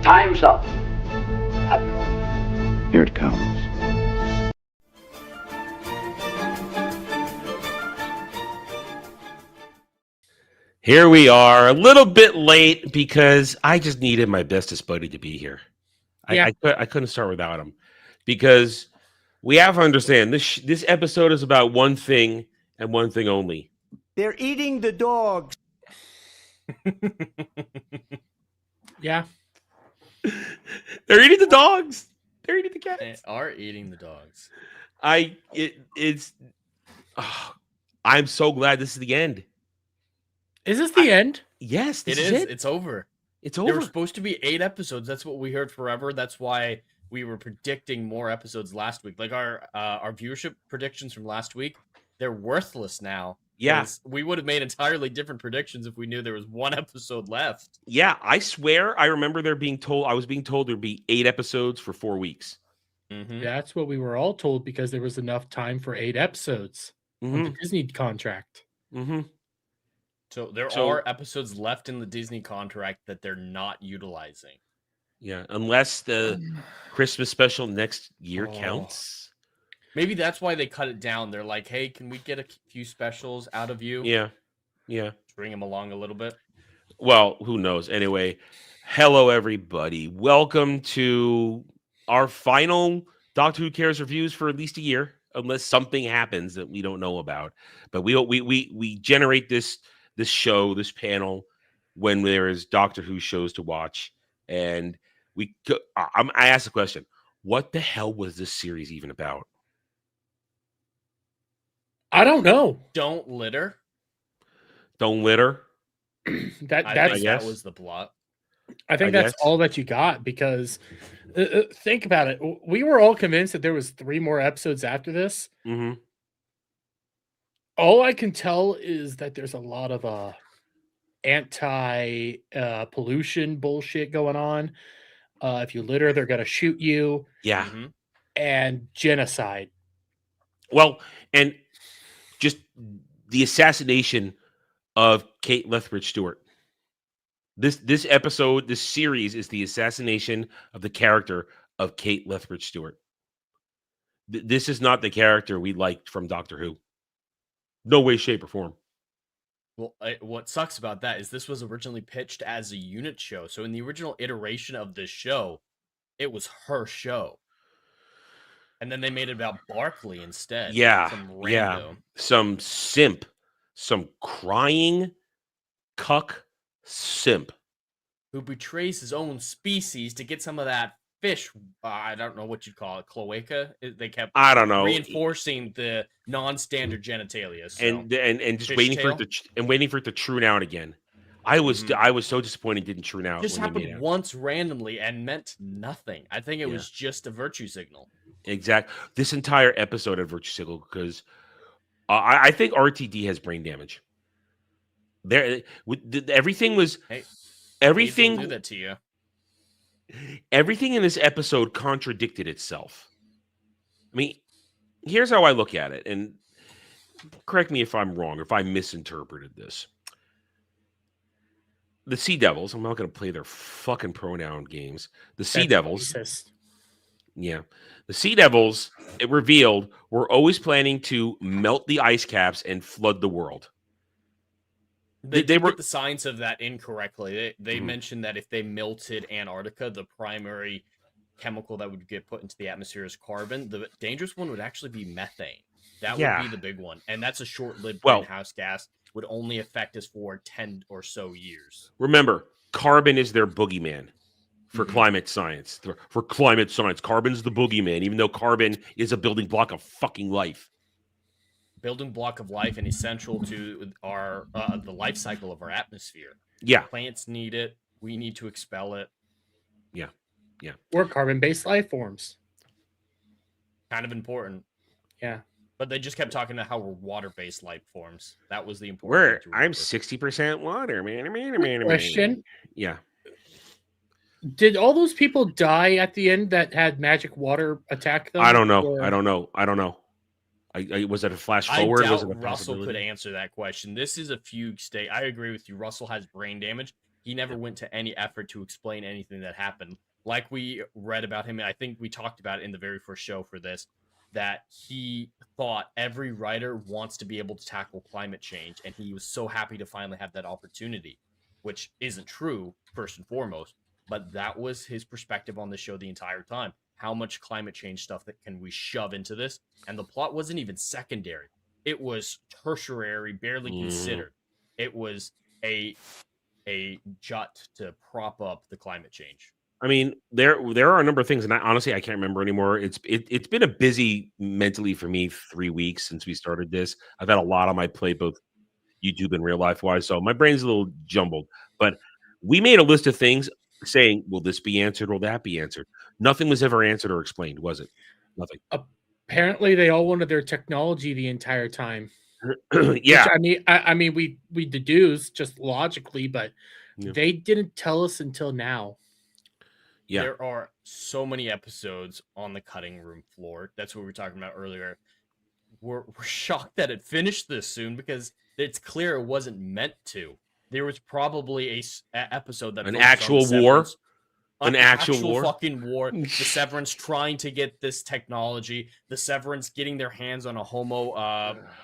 Time's up. Here it comes. Here we are, a little bit late because I just needed my bestest buddy to be here. Yeah. I couldn't start without him because we have to understand this episode is about one thing and one thing only. They're eating the dogs. Yeah. They're eating the dogs. They're eating the cats. They are eating the dogs. I'm so glad this is the end. Is this the end? Yes, this It is is. it. It's over. It's There were over. supposed to be 8 episodes. That's what we heard forever. That's why we were predicting more episodes last week. Like our viewership predictions from last week, they're worthless now. Yeah. 'Cause we would have made entirely different predictions if we knew there was 1 episode left. Yeah, I swear I remember I was being told there'd be 8 episodes for 4 weeks. Mm-hmm. That's what we were all told because there was enough time for 8 episodes of the Disney contract. Mm-hmm. So there So- are episodes left in the Disney contract that they're not utilizing. Yeah, unless the Christmas special next year Oh. counts. Maybe that's why they cut it down. They're like, hey, can we get a few specials out of you? Yeah. Bring them along a little bit. Well, who knows? Anyway, hello everybody. Welcome to our final Doctor Who Cares reviews for at least a year, unless something happens that we don't know about. But we generate this show, this panel, when there is Doctor Who shows to watch, and I asked the question: what the hell was this series even about? I don't know. Don't litter. Don't litter. I That's think guess. that was the plot. I think I that's guess. all that you got because think about it. We were all convinced that there was 3 more episodes after this. Mm-hmm. All I can tell is that there's a lot of anti pollution bullshit going on. If you litter, they're gonna shoot you, Yeah. Mhm. and genocide. Well, and just the assassination of Kate Lethbridge Stewart. This episode, this series is the assassination of the character of Kate Lethbridge Stewart. This is not the character we liked from Doctor Who. No way, shape, or form. Well, what sucks about that is this was originally pitched as a unit show. So in the original iteration of this show, it was her show. And then they made it about Barkley instead. Yeah, Some yeah. rando. Some simp, some crying cuck simp. Who betrays his own species to get some of that fish. I don't know what you'd call it. Cloaca. They kept I don't know. reinforcing the non-standard genitalia. So. And just Fish waiting tail? for it to true out again. I was so disappointed it didn't true out. just when they made happened it. once randomly and meant nothing. I think it Yeah. was just a virtue signal. Exact. This entire episode of Virtue Signal because I think RTD has brain damage. Everything was Hey, everything. do that to you. Everything in this episode contradicted itself. I mean, here's how I look at it, and correct me if I'm wrong, if I misinterpreted this. The Sea Devils, I'm not going to play their fucking pronoun games. The Sea That's Devils, racist. yeah. The Sea Devils, it revealed, were always planning to melt the ice caps and flood the world. They They did were- get the science of that incorrectly. They Mhm. mentioned that if they melted Antarctica, the primary chemical that would get put into the atmosphere is carbon. The dangerous one would actually be methane. That Yeah. would be the big one. And that's a short-lived Well- greenhouse gas. Would only affect us for 10 or so years. Remember, carbon is their boogeyman for Mhm. climate science. For climate science, carbon's the boogeyman, even though carbon is a building block of fucking life. Building block of life and essential to our the life cycle of our atmosphere. Yeah, Plants need it. We need to expel it. Or carbon-based life forms. Kind of important. Yeah. But they just kept talking about how we're water-based life forms. That was the important where thing to I'm remember. 60% water, man. Question: Yeah. did all those people die at the end that had magic water attack them? I don't know. or- I don't know. I was it a flash I forward? Was doubt it a Russell could possibility? answer that question. This is a fugue state. I agree with you. Russell has brain damage. He never went to any effort to explain anything that happened. Like we read about him, and I think we talked about it in the very first show for this, that he thought every writer wants to be able to tackle climate change, and he was so happy to finally have that opportunity, which isn't true, first and foremost, but that was his perspective on the show the entire time. How much climate change stuff that can we shove into this? And the plot wasn't even secondary. It was tertiary, barely considered. It was a jut to prop up the climate change. I mean, there are a number of things, and honestly, I can't remember anymore. It's been a busy mentally for me 3 weeks since we started this. I've had a lot on my plate, both YouTube and real life wise, so my brain's a little jumbled. But we made a list of things saying, "Will this be answered? Will that be answered?" Nothing was ever answered or explained, was it? Nothing. Apparently, they all wanted their technology the entire time. Yeah, Which, I mean, we deduce just logically, but Yeah. they didn't tell us until now. Yeah. There are so many episodes on the cutting room floor. That's what we were talking about earlier. We're shocked that it finished this soon because it's clear it wasn't meant to. There was probably a episode that An focused on actual the war? Severance- An actual war? fucking war. The Severance trying to get this technology. The Severance getting their hands on a Homo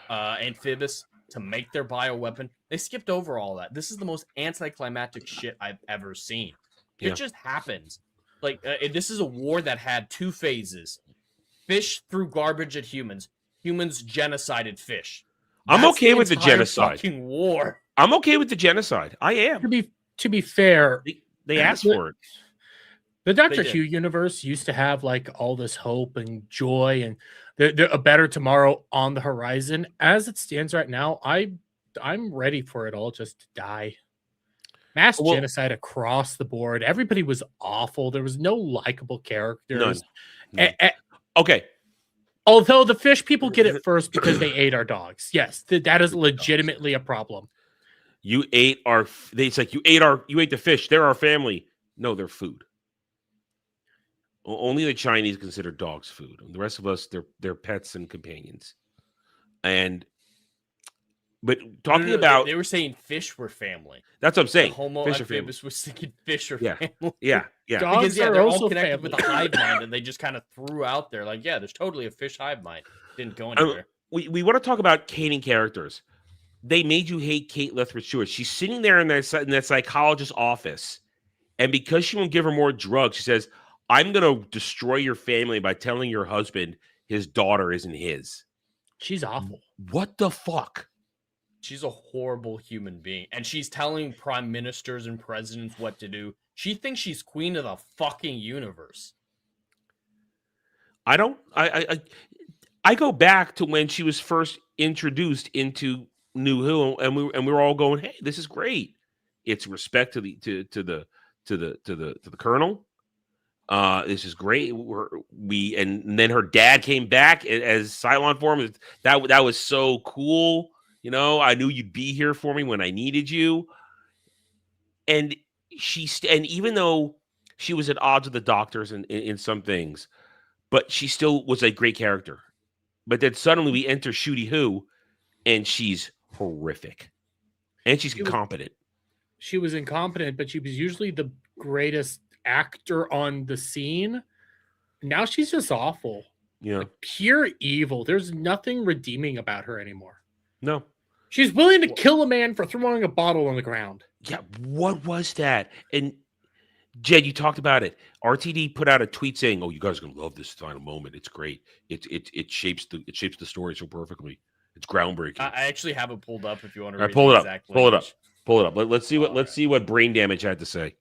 amphibus to make their bioweapon. They skipped over all that. This is the most anticlimactic shit I've ever seen. Yeah. It just happens. Like this is a war that had 2 phases. Fish threw garbage at humans. Humans genocided fish. I'm That's okay with the entire genocide. Fucking war. I'm okay with the genocide. I am. To be fair, They asked for it. the Doctor did. Who universe used to have like all this hope and joy and a better tomorrow on the horizon. As it stands right now, I'm ready for it all just to die. Mass genocide across the board. Everybody was awful. There was no likable characters. None. Okay. Although the fish people get it first because they ate our dogs. Yes, that is legitimately a problem. You ate it's like you ate the fish. They're our family. No, they're food. Only the Chinese consider dogs food. The rest of us, they're pets and companions. But talking about, they were saying fish were family. That's what I'm saying. The Homo Fish are family. amphibus was thinking fish are Yeah. family. Yeah. Dogs Because are they're all also connected family. with a hive mind, and they just kind of threw out there like, yeah, there's totally a fish hive mind. Didn't go anywhere. We want to talk about hating characters. They made you hate Kate Lethbridge Stewart. She's sitting there in that psychologist's office, and because she won't give her more drugs, she says, "I'm going to destroy your family by telling your husband his daughter isn't his." She's awful. What the fuck? She's a horrible human being, and she's telling prime ministers and presidents what to do. She thinks she's queen of the fucking universe. I don't. I go back to when she was first introduced into New Who, and we were all going, "Hey, this is great." It's respect to the colonel. This is great. And then her dad came back as Cylon form. That was so cool. You know, I knew you'd be here for me when I needed you. And and even though she was at odds with the doctors in some things, but she still was a great character. But then suddenly we enter Shooty Who, and she's horrific, and she's incompetent. She was incompetent, but she was usually the greatest actor on the scene. Now she's just awful. Yeah, like pure evil. There's nothing redeeming about her anymore. No. She's willing to kill a man for throwing a bottle on the ground. Yeah, what was that? And Jed, you talked about it. RTD put out a tweet saying, "Oh, you guys are gonna love this final moment. It's great. It shapes the story so perfectly. It's groundbreaking." I actually have it pulled up if you want to All right, read pull the it up. exact Pull it up. language. Pull it up. Let's see what Brain Damage had to say.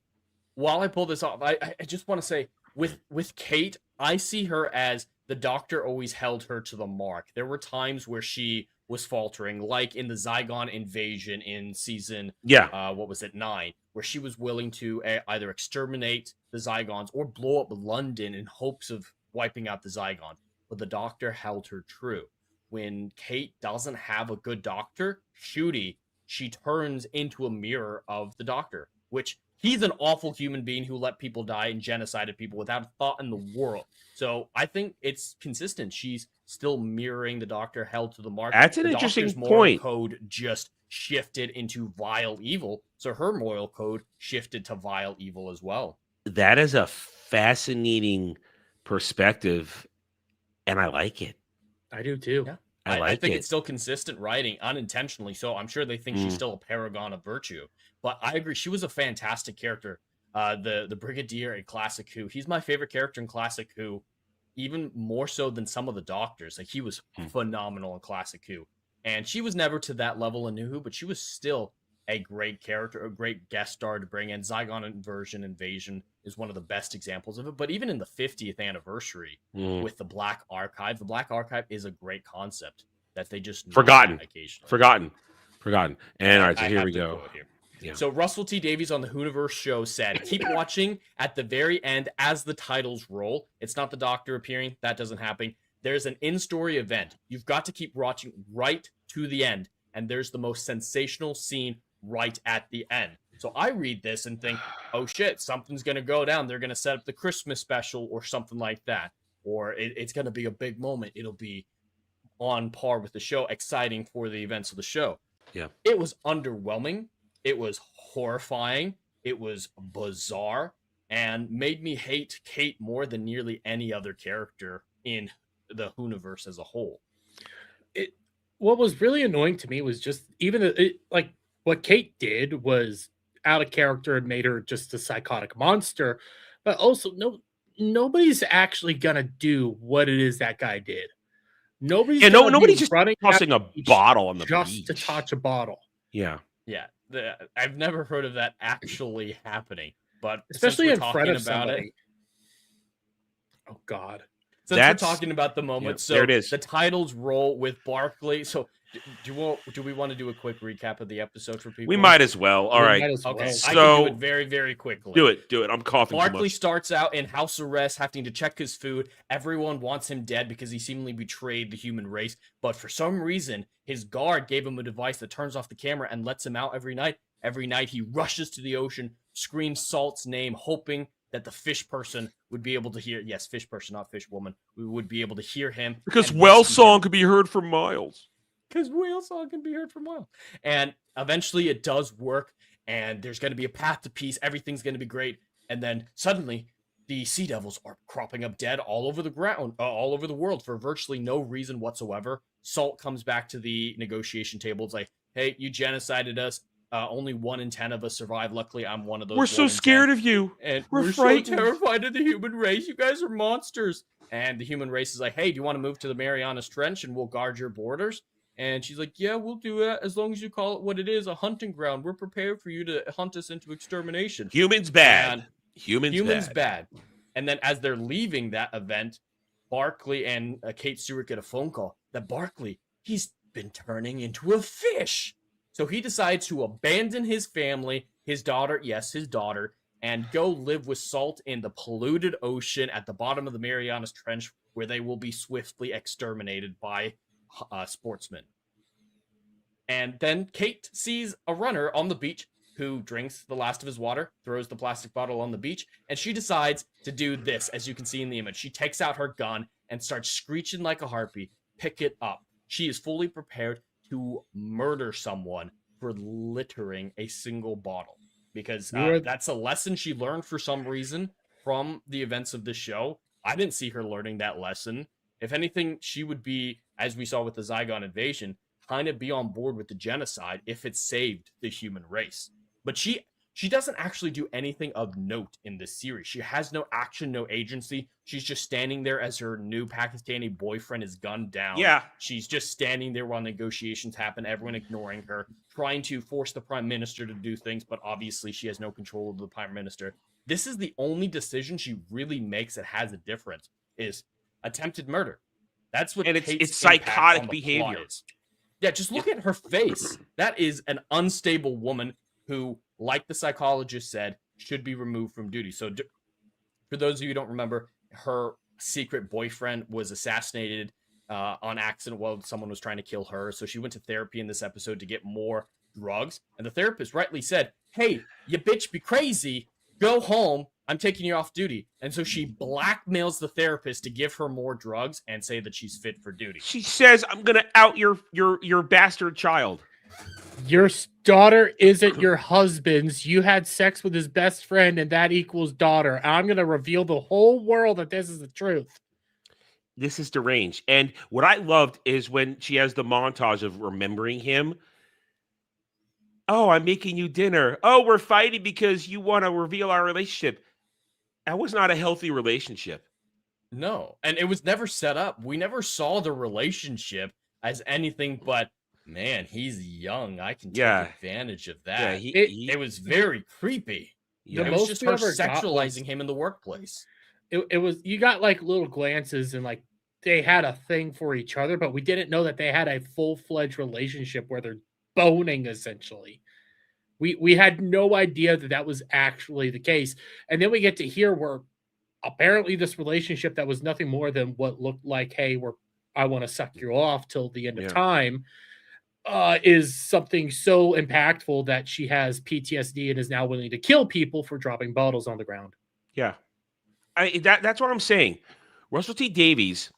While I pull this off, I just want to say with Kate, I see her as the Doctor always held her to the mark. There were times where she was faltering, like in the Zygon invasion in season what was it, 9, where she was willing to either exterminate the Zygons or blow up London in hopes of wiping out the Zygon. But the Doctor held her true. When Kate doesn't have a good doctor, Shooty, she turns into a mirror of the Doctor, which He's an awful human being who let people die and genocided people without a thought in the world. So I think it's consistent. She's still mirroring the Doctor, held to the mark. That's an the interesting Doctor's moral point. code just shifted into vile evil, so her moral code shifted to vile evil as well. That is a fascinating perspective, and I like it. I do too. Yeah. I I like think it. it's still consistent writing, unintentionally. So I'm sure they think she's still a paragon of virtue. But I agree, she was a fantastic character. The Brigadier in Classic Who, he's my favorite character in Classic Who, even more so than some of the Doctors. Like, he was phenomenal in Classic Who, and she was never to that level in New Who, but she was still a great character, a great guest star to bring in. Zygon Invasion is one of the best examples of it. But even in the 50th anniversary with the Black Archive is a great concept that they just Forgotten. occasionally. Forgotten. And all right, so here we go. Yeah. So Russell T Davies on the Hooniverse show said, keep watching at the very end as the titles roll. It's not the Doctor appearing. That doesn't happen. There's an in-story event. You've got to keep watching right to the end. And there's the most sensational scene right at the end. So I read this and think, oh shit, something's going to go down. They're going to set up the Christmas special or something like that. Or it's going to be a big moment. It'll be on par with the show, exciting for the events of the show. Yeah. It was underwhelming. It was horrifying. It was bizarre and made me hate Kate more than nearly any other character in the Hooniverse as a whole. What was really annoying to me was just like what Kate did was out of character and made her just a psychotic monster, but also nobody's actually gonna do what it is that guy did. Nobody's just running tossing a bottle on the just beach to touch a bottle. Yeah. I've never heard of that actually happening, but especially in front of about somebody. Oh God. Since we're talking about the moment, so there it is. The titles roll with Barkley. So do we want to do a quick recap of the episode for people? We might as well. All right. Okay, So, I can do it very, very quickly. Do it. I'm coughing too Barkley much. starts out in house arrest, having to check his food. Everyone wants him dead because he seemingly betrayed the human race. But for some reason, his guard gave him a device that turns off the camera and lets him out every night. Every night, he rushes to the ocean, screams Salt's name, hoping that the fish person would be able to hear. Yes, fish person, not fish woman. We would be able to hear him. Because whale song could be heard for miles. Because whale song can be heard for miles. And eventually it does work. And there's going to be a path to peace. Everything's going to be great. And then suddenly the sea devils are cropping up dead all over the ground, all over the world for virtually no reason whatsoever. Salt comes back to the negotiation table. It's like, hey, you genocided us. Only 1 in 10 of us survive. Luckily, I'm one of those. We're so scared of you. And we're frightened. So terrified of the human race. You guys are monsters. And the human race is like, hey, do you want to move to the Marianas Trench and we'll guard your borders? And she's like, yeah, we'll do it as long as you call it what it is, a hunting ground. We're prepared for you to hunt us into extermination. Humans bad. Humans bad. And then as they're leaving that event, Barkley and Kate Stewart get a phone call that Barkley, he's been turning into a fish. So he decides to abandon his family, his daughter, and go live with Salt in the polluted ocean at the bottom of the Marianas Trench, where they will be swiftly exterminated by sportsmen. And then Kate sees a runner on the beach who drinks the last of his water, throws the plastic bottle on the beach, and she decides to do this, as you can see in the image. She takes out her gun and starts screeching like a harpy, pick it up. She is fully prepared to murder someone for littering a single bottle, because that's a lesson she learned for some reason from the events of this show. I didn't see her learning that lesson. If anything, she would be, as we saw with the Zygon invasion, kind of be on board with the genocide if it saved the human race. But she doesn't actually do anything of note in this series. She has no action, no agency. She's just standing there as her new Pakistani boyfriend is gunned down. Yeah. She's just standing there while negotiations happen, everyone ignoring her, trying to force the prime minister to do things, but obviously she has no control over the prime minister. This is the only decision she really makes that has a difference, is attempted murder. That's what, and it's psychotic behavior. Yeah, just look at her face. That is an unstable woman who, like the psychologist said, should be removed from duty. So for those of you who don't remember, her secret boyfriend was assassinated on accident while someone was trying to kill her. So she went to therapy in this episode to get more drugs. And the therapist rightly said, hey, you bitch be crazy. Go home. I'm taking you off duty. And so she blackmails the therapist to give her more drugs and say that she's fit for duty. She says, "I'm gonna out your bastard child." Your daughter isn't your husband's. You had sex with his best friend, and that equals daughter. I'm going to reveal the whole world that this is the truth. This is deranged. And what I loved is when she has the montage of remembering him. Oh, I'm making you dinner. Oh, we're fighting because you want to reveal our relationship. That was not a healthy relationship. No, and it was never set up. We never saw the relationship as anything but, man, he's young. I can take advantage of that. Yeah, it was very creepy. Yeah. It was just her sexualizing him in the workplace. It was, you got like little glances and like they had a thing for each other, but we didn't know that they had a full-fledged relationship where they're boning essentially. We had no idea that that was actually the case. And then we get to hear where apparently this relationship that was nothing more than what looked like, hey, I want to suck you off till the end of time, is something so impactful that she has PTSD and is now willing to kill people for dropping bottles on the ground. Yeah. That's what I'm saying. Russell T. Davies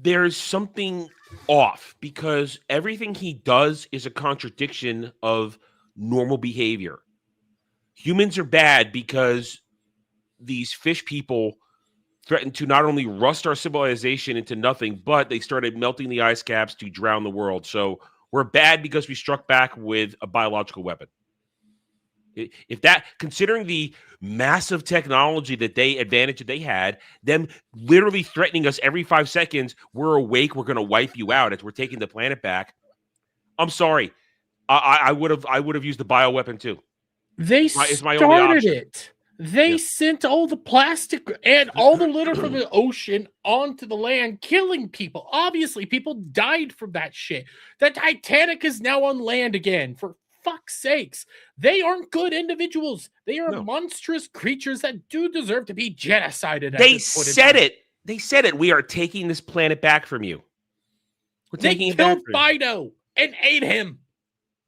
there's something off because everything he does is a contradiction of normal behavior. Humans are bad because these fish people threatened to not only rust our civilization into nothing, but they started melting the ice caps to drown the world. So we're bad because we struck back with a biological weapon. If that, considering the massive technology advantage that they had, them literally threatening us every 5 seconds, we're awake, we're going to wipe you out as we're taking the planet back. I'm sorry. I would have used the bioweapon too. They started it. They sent all the plastic and all the litter from the ocean onto the land, killing people. Obviously, people died from that shit. The Titanic is now on land again. For fuck's sakes. They aren't good individuals. They are monstrous creatures that do deserve to be genocided. They said it. They said it. We are taking this planet back from you. We're taking it back. They killed Fido and ate him.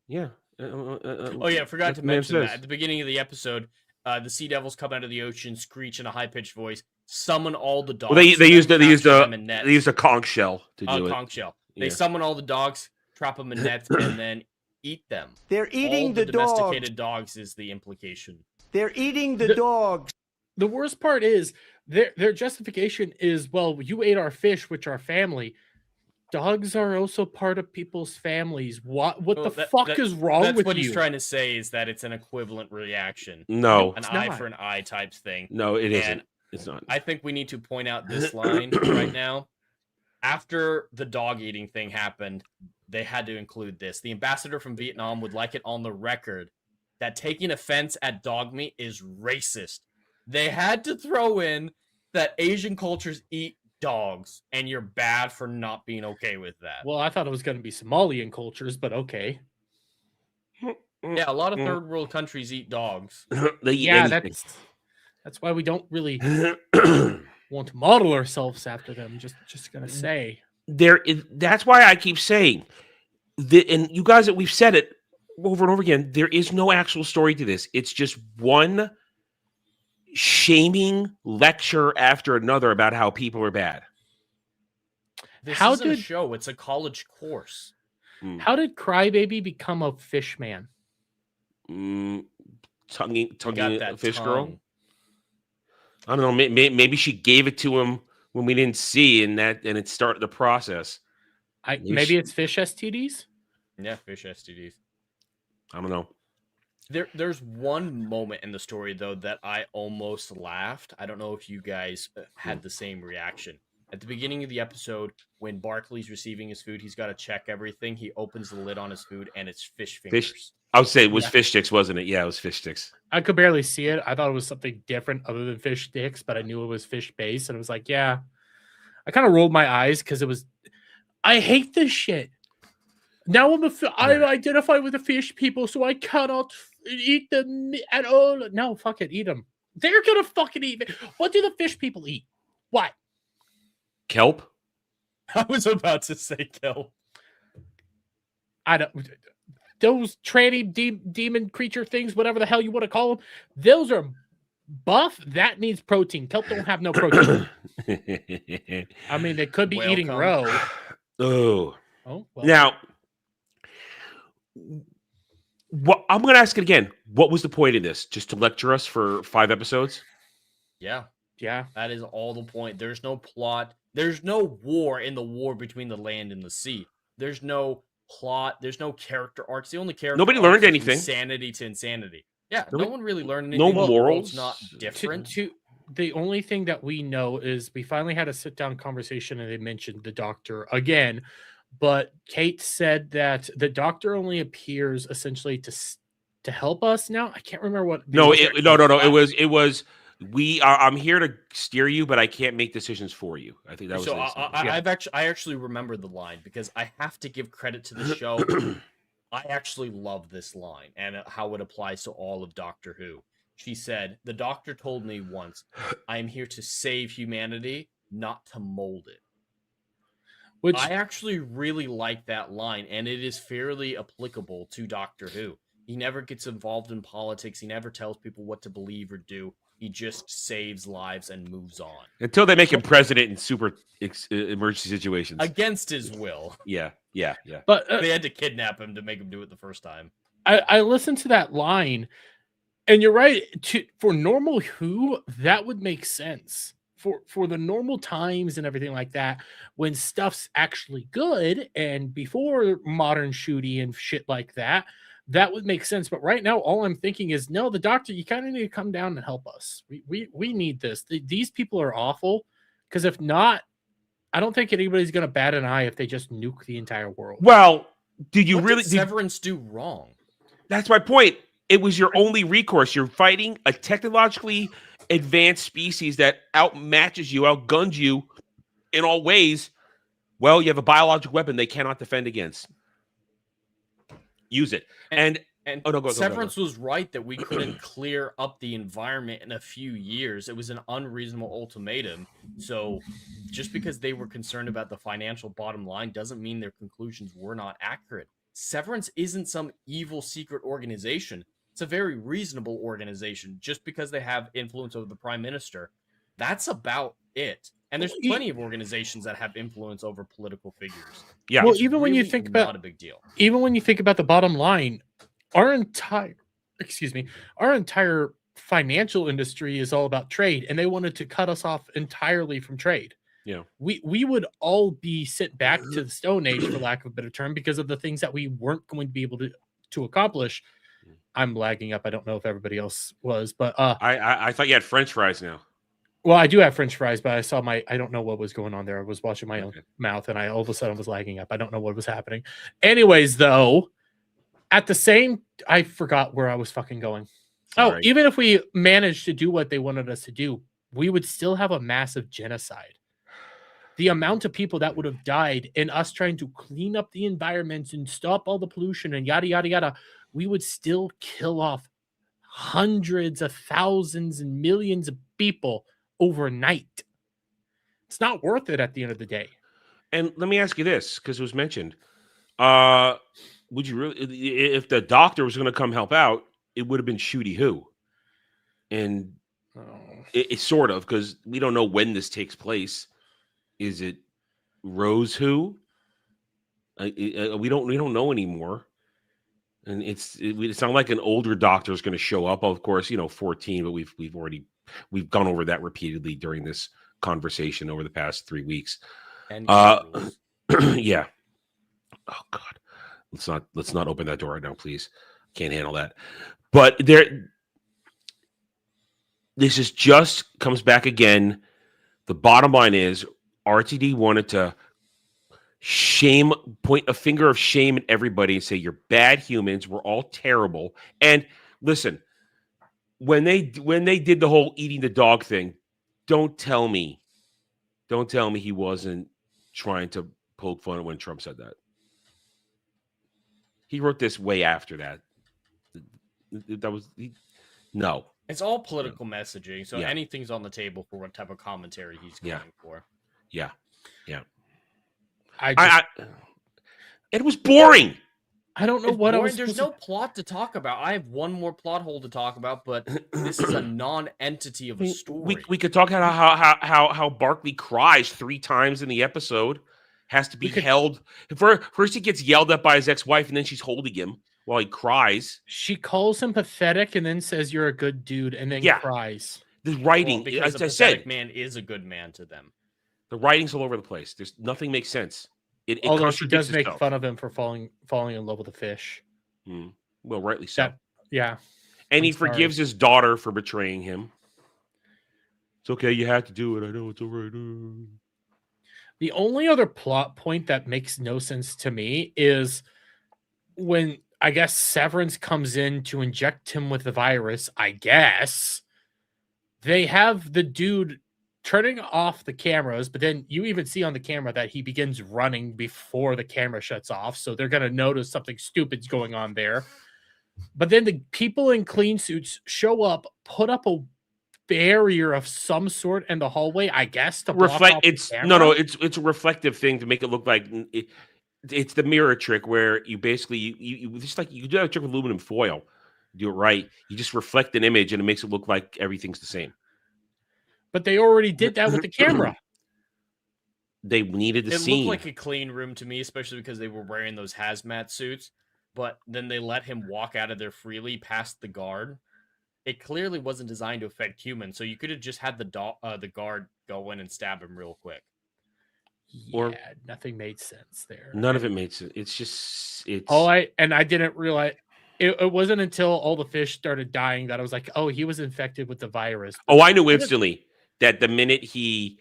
Yeah. Oh yeah, I forgot to mention that at the beginning of the episode, the sea devils come out of the ocean, screech in a high pitched voice, summon all the dogs. Well, they used a conch shell to do it. Conch shell. They summon all the dogs, trap them in nets, and then eat them. They're eating all the domesticated dogs is the implication. They're eating the dogs. The worst part is their justification is, well, you ate our fish, which are family. Dogs are also part of people's families. What the fuck is wrong with you? That's what he's trying to say, is that it's an equivalent reaction. No. An eye for an eye type thing. No, it isn't. It's not. I think we need to point out this line right now. After the dog eating thing happened, they had to include this. The ambassador from Vietnam would like it on the record that taking offense at dog meat is racist. They had to throw in that Asian cultures eat dogs, and you're bad for not being okay with that. Well, I thought it was going to be Somalian cultures, but okay. Yeah, a lot of third world countries eat dogs. They eat anything. That's why we don't really want to model ourselves after them. Just gonna say. That's why I keep saying, and you guys, we've said it over and over again, there is no actual story to this. It's just one shaming lecture after another about how people are bad. This isn't a show, it's a college course. How did Crybaby become a fish man? Tonguing a fish girl? I don't know. Maybe she gave it to him when we didn't see, and it started the process. Maybe it's fish STDs? Yeah, fish STDs. I don't know. There's one moment in the story, though, that I almost laughed. I don't know if you guys had the same reaction. At the beginning of the episode, when Barkley's receiving his food, he's got to check everything. He opens the lid on his food, and it's fish fingers. I would say it was fish sticks, wasn't it? Yeah, it was fish sticks. I could barely see it. I thought it was something different other than fish sticks, but I knew it was fish based, and it was like, yeah. I kind of rolled my eyes because it was. I hate this shit. Now I identify with the fish people, so I cannot eat them at all. No, fuck it, eat them. They're gonna fucking eat me. What do the fish people eat? What? Kelp? I was about to say kelp. I don't. Those tranny demon creature things, whatever the hell you want to call them, those are buff. That needs protein. Kelp don't have no protein. I mean, they could be eating Welcome. roe. Oh, Oh, well. now what I'm going to ask it again. What was the point of this? Just to lecture us for 5 episodes? Yeah, Yeah. that is all the point. There's no plot. There's no war in the war between the land and the sea. There's no plot. There's no character arcs. The only character Nobody arcs learned is anything. insanity to insanity. Yeah, Nobody- no one really learned no anything. The morals. world's not different. The only thing that we know is we finally had a sit down conversation and they mentioned the doctor again. But Kate said that the doctor only appears essentially to help us now. I can't remember what. No, the exact no. plot- It was. I'm here to steer you, but I can't make decisions for you. I think that was. So the I actually remember the line because I have to give credit to the show. I actually love this line and how it applies to all of Doctor Who. She said, "The doctor told me once, I am here to save humanity, not to mold it." Which I actually really like that line, and it is fairly applicable to Doctor Who. He never gets involved in politics. He never tells people what to believe or do. He just saves lives and moves on. Until they make him president in super emergency situations. Against his will. Yeah. but They had to kidnap him to make him do it the first time. I listened to that line, and you're right. For normal Who, that would make sense. For the normal times and everything like that, when stuff's actually good, and before modern shooty and shit like that, that would make sense. But right now, all I'm thinking is, no, the doctor, you kind of need to come down and help us. We need this. These people are awful. Because if not, I don't think anybody's going to bat an eye if they just nuke the entire world. Well, did you What really? did Severance do wrong? That's my point. It was your only recourse. You're fighting a technologically advanced species that outmatches you, outguns you in all ways. Well, you have a biological weapon they cannot defend against. Use it. And oh, no, go. Severance was right that we couldn't clear up the environment in a few years. It was an unreasonable ultimatum. So just because they were concerned about the financial bottom line doesn't mean their conclusions were not accurate. Severance isn't some evil secret organization. It's a very reasonable organization. Just because they have influence over the prime minister, that's about it. And there's plenty of organizations that have influence over political figures. Yeah. Well, It's even when you really think not about a big deal. even when you think about the bottom line, our entire financial industry is all about trade, and they wanted to cut us off entirely from trade. Yeah. We would all be sent back to the Stone Age, for lack of a better term, because of the things that we weren't going to be able to accomplish. I'm lagging up. I don't know if everybody else was, but I thought you had French fries now. well, I do have French fries, but I don't know what was going on there. I was watching my own Okay. mouth, and I all of a sudden was lagging up. I don't know what was happening. Anyways, though, at the same, I forgot where I was fucking going. Sorry. Oh, even if we managed to do what they wanted us to do, we would still have a massive genocide. The amount of people that would have died in us trying to clean up the environment and stop all the pollution and yada, yada, yada, we would still kill off hundreds of thousands and millions of people overnight. It's not worth it at the end of the day. And let me ask you this, because it was mentioned. Would you really, if the doctor was going to come help out, it would have been Shooty Who. And it's sort of, because we don't know when this takes place. Is it Rose Who? We don't know anymore. And it's not like an older doctor is going to show up. Of course, 14, but we've gone over that repeatedly during this conversation over the past 3 weeks. And Yeah. Oh God. Let's not open that door right now, please. Can't handle that. But this is just comes back again. The bottom line is RTD wanted to point a finger of shame at everybody and say you're bad humans. We're all terrible. And listen, when they did the whole eating the dog thing, don't tell me he wasn't trying to poke fun at when Trump said that. He wrote this way after that. No. It's all political messaging, so Yeah. anything's on the table for what type of commentary he's going for. Yeah. It It was boring. I don't know It's what I boring. was There's supposed no plot to talk about. I have one more plot hole to talk about, but this is a non-entity of a story. We could talk about how Barkley cries 3 times in the episode, has to be could- held. First he gets yelled at by his ex-wife, and then she's holding him while he cries. She calls him pathetic and then says you're a good dude and then Yeah. cries. The Well, writing, because as a I pathetic said, man is a good man to them. the writing's all over the place. There's nothing makes sense. It Although she contradicts does make itself. fun of him for falling in love with a fish. Well, rightly so. Yeah. And I'm he sorry. forgives his daughter for betraying him. It's okay. You had to do it. I know it's all right. The only other plot point that makes no sense to me is when I guess Severance comes in to inject him with the virus. I guess they have the dude turning off the cameras, but then you even see on the camera that he begins running before the camera shuts off. So they're going to notice something stupid's going on there. But then the people in clean suits show up, put up a barrier of some sort in the hallway, I guess, to block Reflect. off the It's camera. It's a reflective thing to make it look like it's the mirror trick where you basically you just like you do that trick with aluminum foil. You do it right. You just reflect an image and it makes it look like everything's the same. But they already did that with the camera. They needed the It scene. looked like a clean room to me, especially because they were wearing those hazmat suits. But then they let him walk out of there freely past the guard. It clearly wasn't designed to affect humans, so you could have just had the guard go in and stab him real quick. Or- Yeah, nothing made sense there. None of it made sense. It's just it's. I didn't realize it wasn't until all the fish started dying that I was like, oh, he was infected with the virus. Oh, I knew instantly that the minute he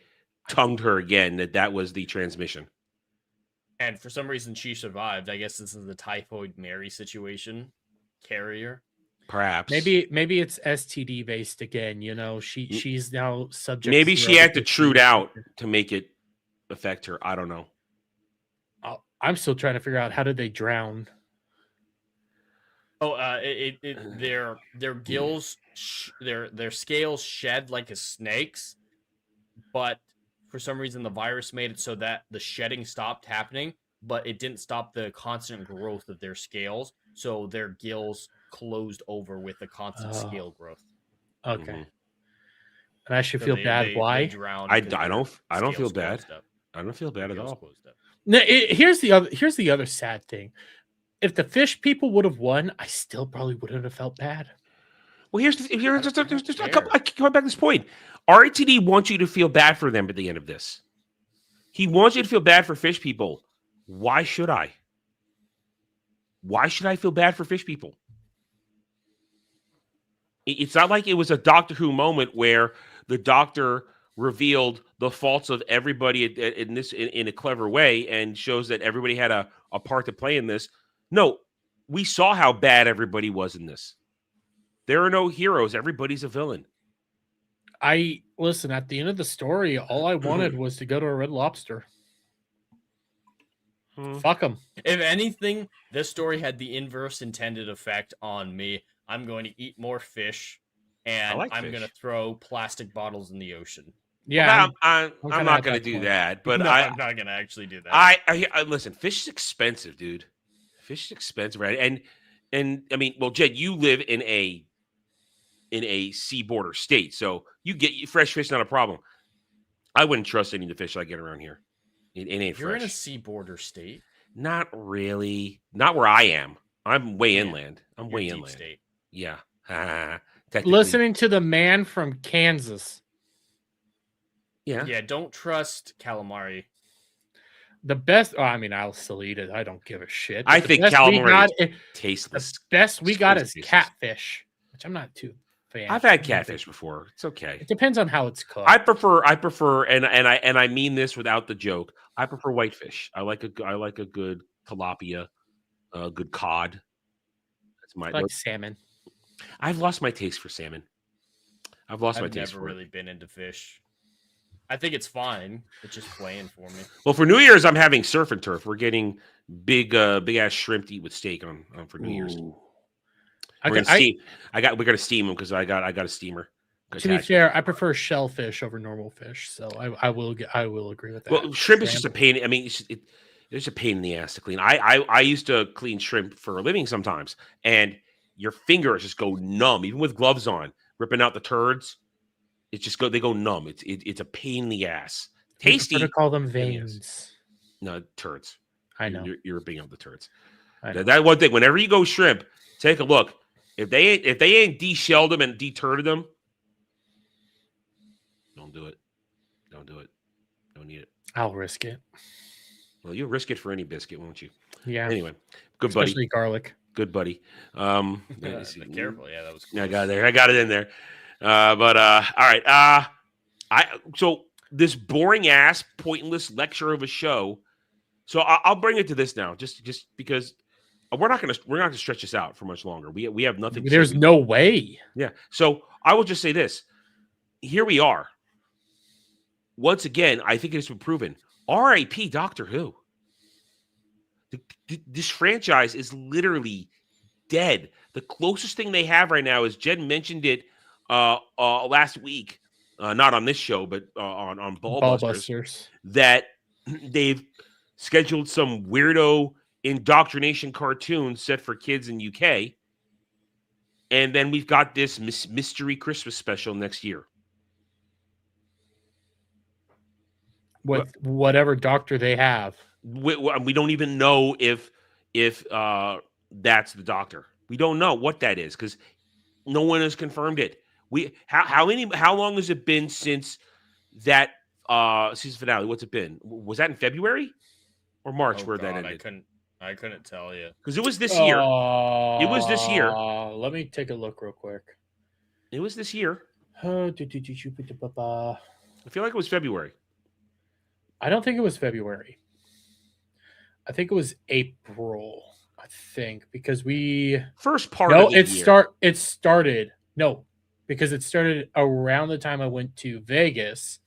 tongued her again, that was the transmission. And for some reason, she survived. I guess this is the Typhoid Mary situation. Carrier. Perhaps Maybe it's STD based again. You know, she's now subject. maybe to she had to the trude disease. out to make it affect her. I don't know. I'm still trying to figure out how did they drown. Oh, their gills, their scales shed like a snake's, but for some reason the virus made it so that the shedding stopped happening, but it didn't stop the constant growth of their scales, so their gills closed over with the constant scale growth. Okay, Mhm. and I should So feel they- bad. they Why? drowned I because don't feel scales bad. closed up. I don't feel bad at Scales all. closed up. No, here's the other sad thing. If the fish people would have won, I still probably wouldn't have felt bad. Well, here's just a fair. couple. I keep coming back to this point. RTD wants you to feel bad for them at the end of this. He wants you to feel bad for fish people. Why should I? Why should I feel bad for fish people? It's not like it was a Doctor Who moment where the Doctor revealed the faults of everybody in a clever way and shows that everybody had a part to play in this. No, we saw how bad everybody was in this. There are no heroes. Everybody's a villain. Listen, at the end of the story, all I wanted was to go to a Red Lobster. Fuck them. If anything, this story had the inverse intended effect on me. I'm going to eat more fish, and like I'm fish. going to throw plastic bottles in the ocean. Yeah, I'm kinda not at going to that do point. that. But No, I'm I'm not going to actually do that. I listen. Fish is expensive, dude. Fish is expensive, right? And I mean, well, Jed, you live in a sea border state, so you get fresh fish, not a problem. I wouldn't trust any of the fish I get around here. It ain't You're fresh. in a sea border state. Not really. Not where I am. I'm way Yeah, inland. I'm You're way deep inland. state. Yeah. Technically. listening to the man from Kansas. Yeah. Yeah, don't trust calamari. The best. Oh, I mean, I'll still eat it. I don't give a shit. I But the think best we calamari got- is the tasteless. best we got is Tasteless. catfish, which I'm not too fan. I've had catfish before. It's okay. It depends on how it's cooked. I prefer, and I mean this without the joke. I prefer whitefish. I like a good tilapia, a good cod. That's my. I like salmon. I've lost my taste for salmon. I've lost my I've taste never for really been into fish. I think it's fine. It's just plain for me. it. Well, for New Year's, I'm having surf and turf. We're getting big ass shrimp to eat with steak on for New Year's. Ooh. We're gonna steam. We're gonna steam them because I got a steamer. To be fair, I prefer shellfish over normal fish, so I will agree with that. Well, shrimp is just a pain. I mean, it's There's a pain in the ass to clean. I used to clean shrimp for a living sometimes, and your fingers just go numb, even with gloves on, ripping out the turds. They go numb. It's a pain in the ass. We prefer Tasty. to call them pain in the ass. veins. No, turds. I know. You're ripping out the turds. I know. That one thing. Whenever you go shrimp, take a look. If they ain't de-shelled them and de-turded them, don't do it. Don't do it. Don't need it. I'll risk it. Well, you'll risk it for any biscuit, won't you? Yeah. Anyway, good buddy. Especially garlic. Good buddy. Careful, yeah, that was I close. got there. I got it in there. All right. So this boring ass, pointless lecture of a show. So I'll bring it to this now, just because we're not gonna stretch this out for much longer. We have nothing. There's no way. Yeah. So I will just say this. Here we are. Once again, I think it has been proven. R.I.P. Doctor Who. This franchise is literally dead. The closest thing they have right now is Jen mentioned it last week, not on this show, but on Ballbusters, that they've scheduled some weirdo indoctrination cartoon set for kids in UK, and then we've got this mystery Christmas special next year. Whatever doctor they have. We don't even know if that's the doctor. We don't know what that is because no one has confirmed it. How long has it been since that season finale? What's it been? Was that in February or March where that ended? I couldn't tell you because it was this year. It was this year. Let me take a look real quick. It was this year. I I feel like it was February. don't think it was February. I think it was April. I think because first part of the year. It started because it started around the time I went to Vegas.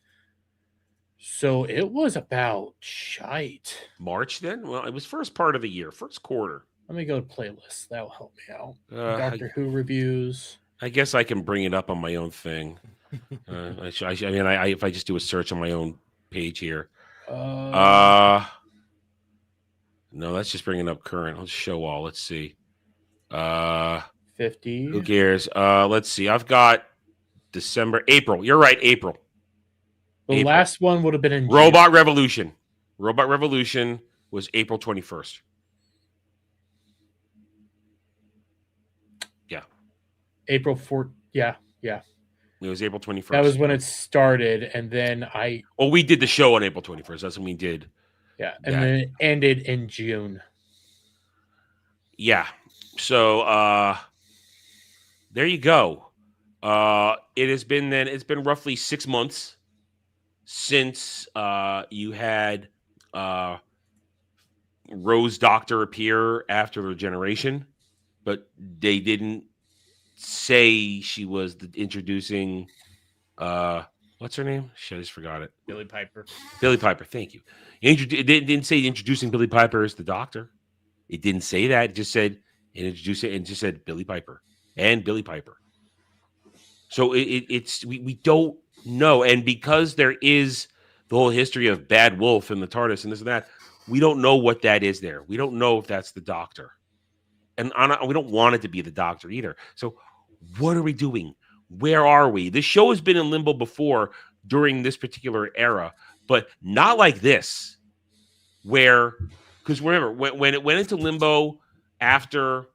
So it was about shite. March then? Well, it was first part of the year, first quarter. Let me go to playlists. That'll help me out. Doctor Who reviews. I guess I can bring it up on my own thing. If I just do a search on my own page here. No, that's just bringing up current. Let's show all. Let's see. 50. Who cares? Let's see. I've got April. You're right, April. The last one would have been in Robot Revolution. Robot Revolution was April 21st. Yeah. April 4th. Yeah. It was April 21st. That was when it started, and then we did the show on April 21st. That's when we did. Yeah, and then it ended in June. Yeah. So there you go. It's been roughly 6 months since you had Rose Doctor appear after Regeneration, but they didn't say she was introducing what's her name? Shit, I just forgot it. Billy Piper. Billy Piper, thank you. It didn't say introducing Billy Piper as the Doctor. It didn't say that. It just said introduce it and just said Billy Piper and Billy Piper. So we don't know, and because there is the whole history of Bad Wolf and the TARDIS and this and that, we don't know what that is there. We don't know if that's the Doctor, and we don't want it to be the Doctor either. So what are we doing? Where are we? This show has been in limbo before during this particular era, but not like this, because remember when it went into limbo after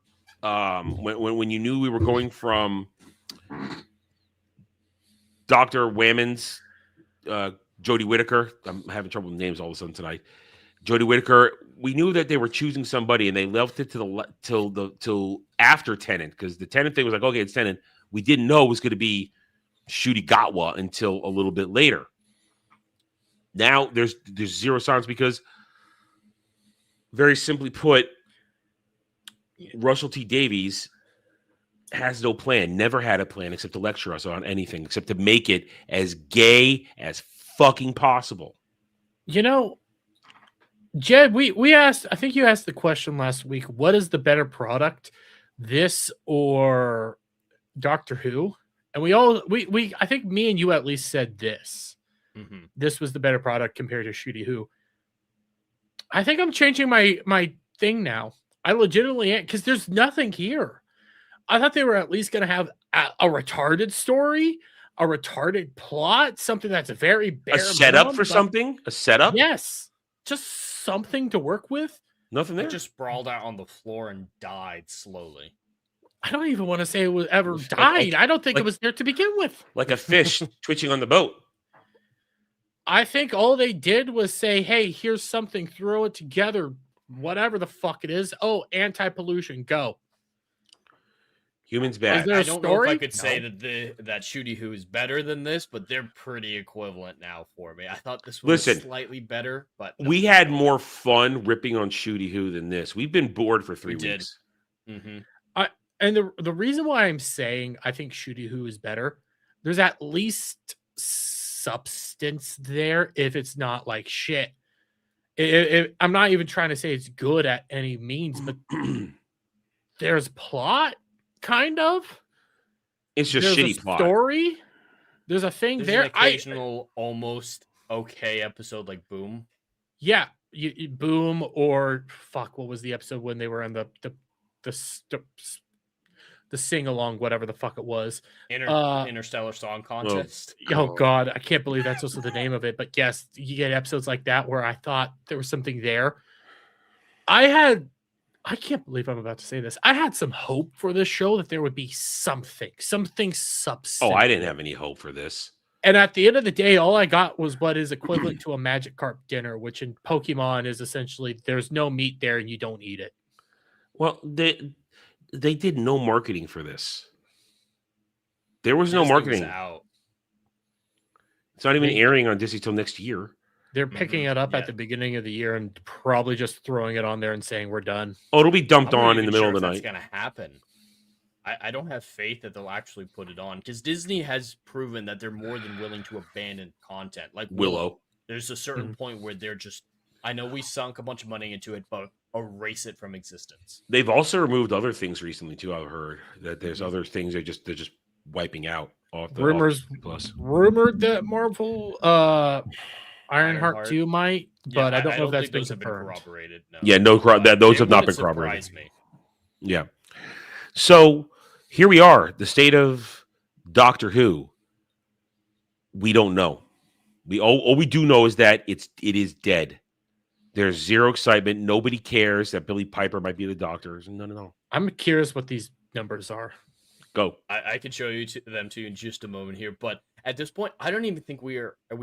when you knew we were going from Dr. Whammon's Jodie Whittaker. I'm having trouble with names all of a sudden tonight. Jodie Whittaker. We knew that they were choosing somebody, and they left it till after Tennant, because the Tennant thing was like, okay, it's Tennant. We didn't know it was going to be Ncuti Gatwa until a little bit later. Now there's zero signs because, very simply put, Russell T Davies has no plan, never had a plan except to lecture us on anything, except to make it as gay as fucking possible. You know, Jed, we asked, I think you asked the question last week, what is the better product, this or Doctor Who? And we I think me and you at least said this. Mm-hmm. This was the better product compared to Ncuti Who. I think I'm changing my thing now. I legitimately am, because there's nothing here. I thought they were at least going to have a retarded story, a retarded plot, something that's very bare A setup minimum, for but something? A setup? yes, just something to work with. Nothing It there? just sprawled out on the floor and died slowly. I don't even want to say it was ever Like- died. I don't think like- it was there to begin with. Like a fish twitching on the boat. I think all they did was say, "Hey, here's something, throw it together, whatever the fuck it is. Oh, anti-pollution, go." Humans Is bad. there I a don't know if I story? could say No. that Shooty Who is better than this, but they're pretty equivalent now for me. I thought this Listen, was slightly better, but no. We had more fun ripping on Shooty Who than this. We've been bored for 3 We did. weeks. Mm-hmm. And the reason why I'm saying I think Shooty Who is better, there's at least substance there. If it's not like shit, I'm not even trying to say it's good at any means, but there's plot, kind of. It's just There's shitty a plot. story. There's a thing There's there. an occasional almost okay episode like Boom. Yeah, Boom, or fuck, what was the episode when they were in the sing along, whatever the fuck it was. Interstellar Song Contest. Oh god, I can't believe that's also the name of it. But yes, you get episodes like that where I thought there was something there. I can't believe I'm about to say this. I had some hope for this show that there would be something substantive. Oh, I didn't have any hope for this. And at the end of the day, all I got was what is equivalent to a Magikarp dinner, which in Pokemon is essentially there's no meat there and you don't eat it. Well, they did no marketing for this. There was no This thing was marketing. out. It's not even They- airing on Disney till next year. They're picking it up Yeah. at the beginning of the year and probably just throwing it on there and saying we're done. Oh, it'll be dumped I'm not on in even the middle sure of the if night. that's gonna happen. I don't have faith that they'll actually put it on because Disney has proven that they're more than willing to abandon content. Like Willow. There's a certain Mhm. point where they're just, I know we sunk a bunch of money into it, but erase it from existence. They've also removed other things recently too. I've heard that there's other things they're just wiping out off the Rumors Disney Plus. rumored that Marvel Ironheart Ironheart. 2 might, Yeah, but I don't know if that's think been those have been confirmed. corroborated. No. Yeah, no, But those it have not been wouldn't corroborated. surprise me. Yeah. So here we are, the state of Doctor Who. We don't know. All we do know is that it is dead. There's zero excitement. Nobody cares that Billy Piper might be the Doctor. No. I'm curious what these numbers are. Go. I can show you them to you in just a moment here, but at this point, I don't even think we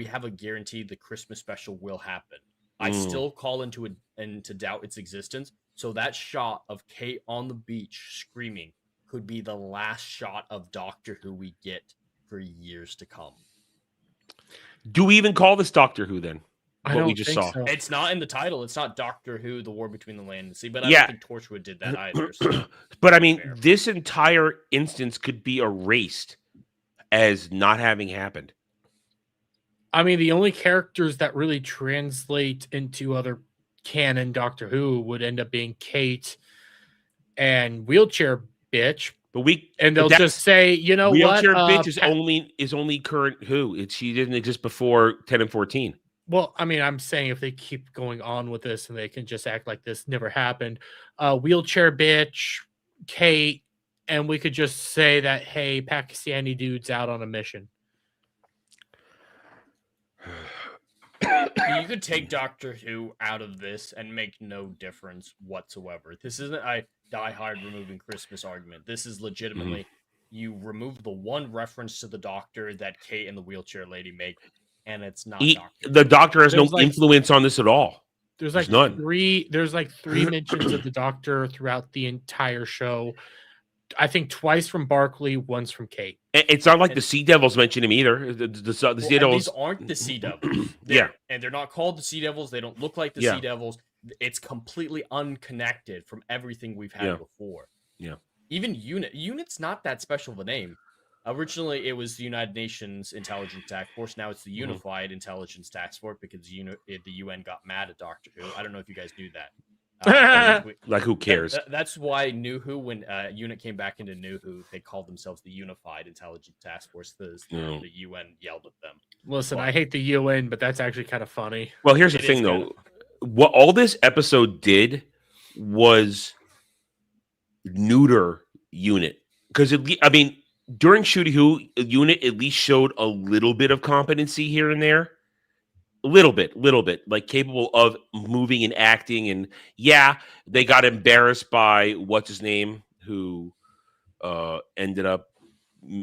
have a guarantee the Christmas special will happen. I still call into doubt its existence. So that shot of Kate on the beach screaming could be the last shot of Doctor Who we get for years to come. Do we even call this Doctor Who then? I What we don't just think saw. so. It's not in the title. It's not Doctor Who: The War Between the Land and the Sea, but I Yeah. don't think Torchwood did that either. So. But I mean, Fair. this entire instance could be erased as not having happened. I mean, the only characters that really translate into other canon Doctor Who would end up being Kate and Wheelchair Bitch, But and they'll that's- just say, you know Wheelchair what? Bitch is only current Who. She didn't exist before 10 and 14. Well, I mean, I'm saying if they keep going on with this and they can just act like this never happened, Wheelchair Bitch, Kate, and we could just say that, hey, Pakistani dude's out on a mission. You could take Doctor Who out of this and make no difference whatsoever. This isn't a Die Hard removing Christmas argument. This is legitimately you remove the one reference to the Doctor that Kate and the wheelchair lady make, and it's not Doctor. The Doctor has There's no like- influence on this at all. There's There's like none. There's like three mentions of the Doctor throughout the entire show. I think twice from Barkley, once from Kate. It's not like the Sea Devils mention him either. The Sea Well, and Devils. these aren't the Sea Devils. Yeah. And they're not called the Sea Devils. They don't look like the Yeah. Sea Devils. It's completely unconnected from everything we've had Yeah. before. Yeah. Even UNIT. UNIT's not that special of a name. Originally, it was the United Nations Intelligence Task Force. Now it's the Mm-hmm. Unified Intelligence Task Force because the UN got mad at Doctor Who. I don't know if you guys knew that. Like, who cares? That's why New Who, when UNIT came back into New Who, they called themselves the Unified Intelligence Task Force because Mm. the UN yelled at them. Listen, Well- I hate the UN, but that's actually kind of funny. Well, here's the It thing, is though. what all this episode did was neuter Unit, because I mean, during Shooty Who, Unit at least showed a little bit of competency here and there. Little bit, like capable of moving and acting. And yeah, they got embarrassed by what's his name, who ended up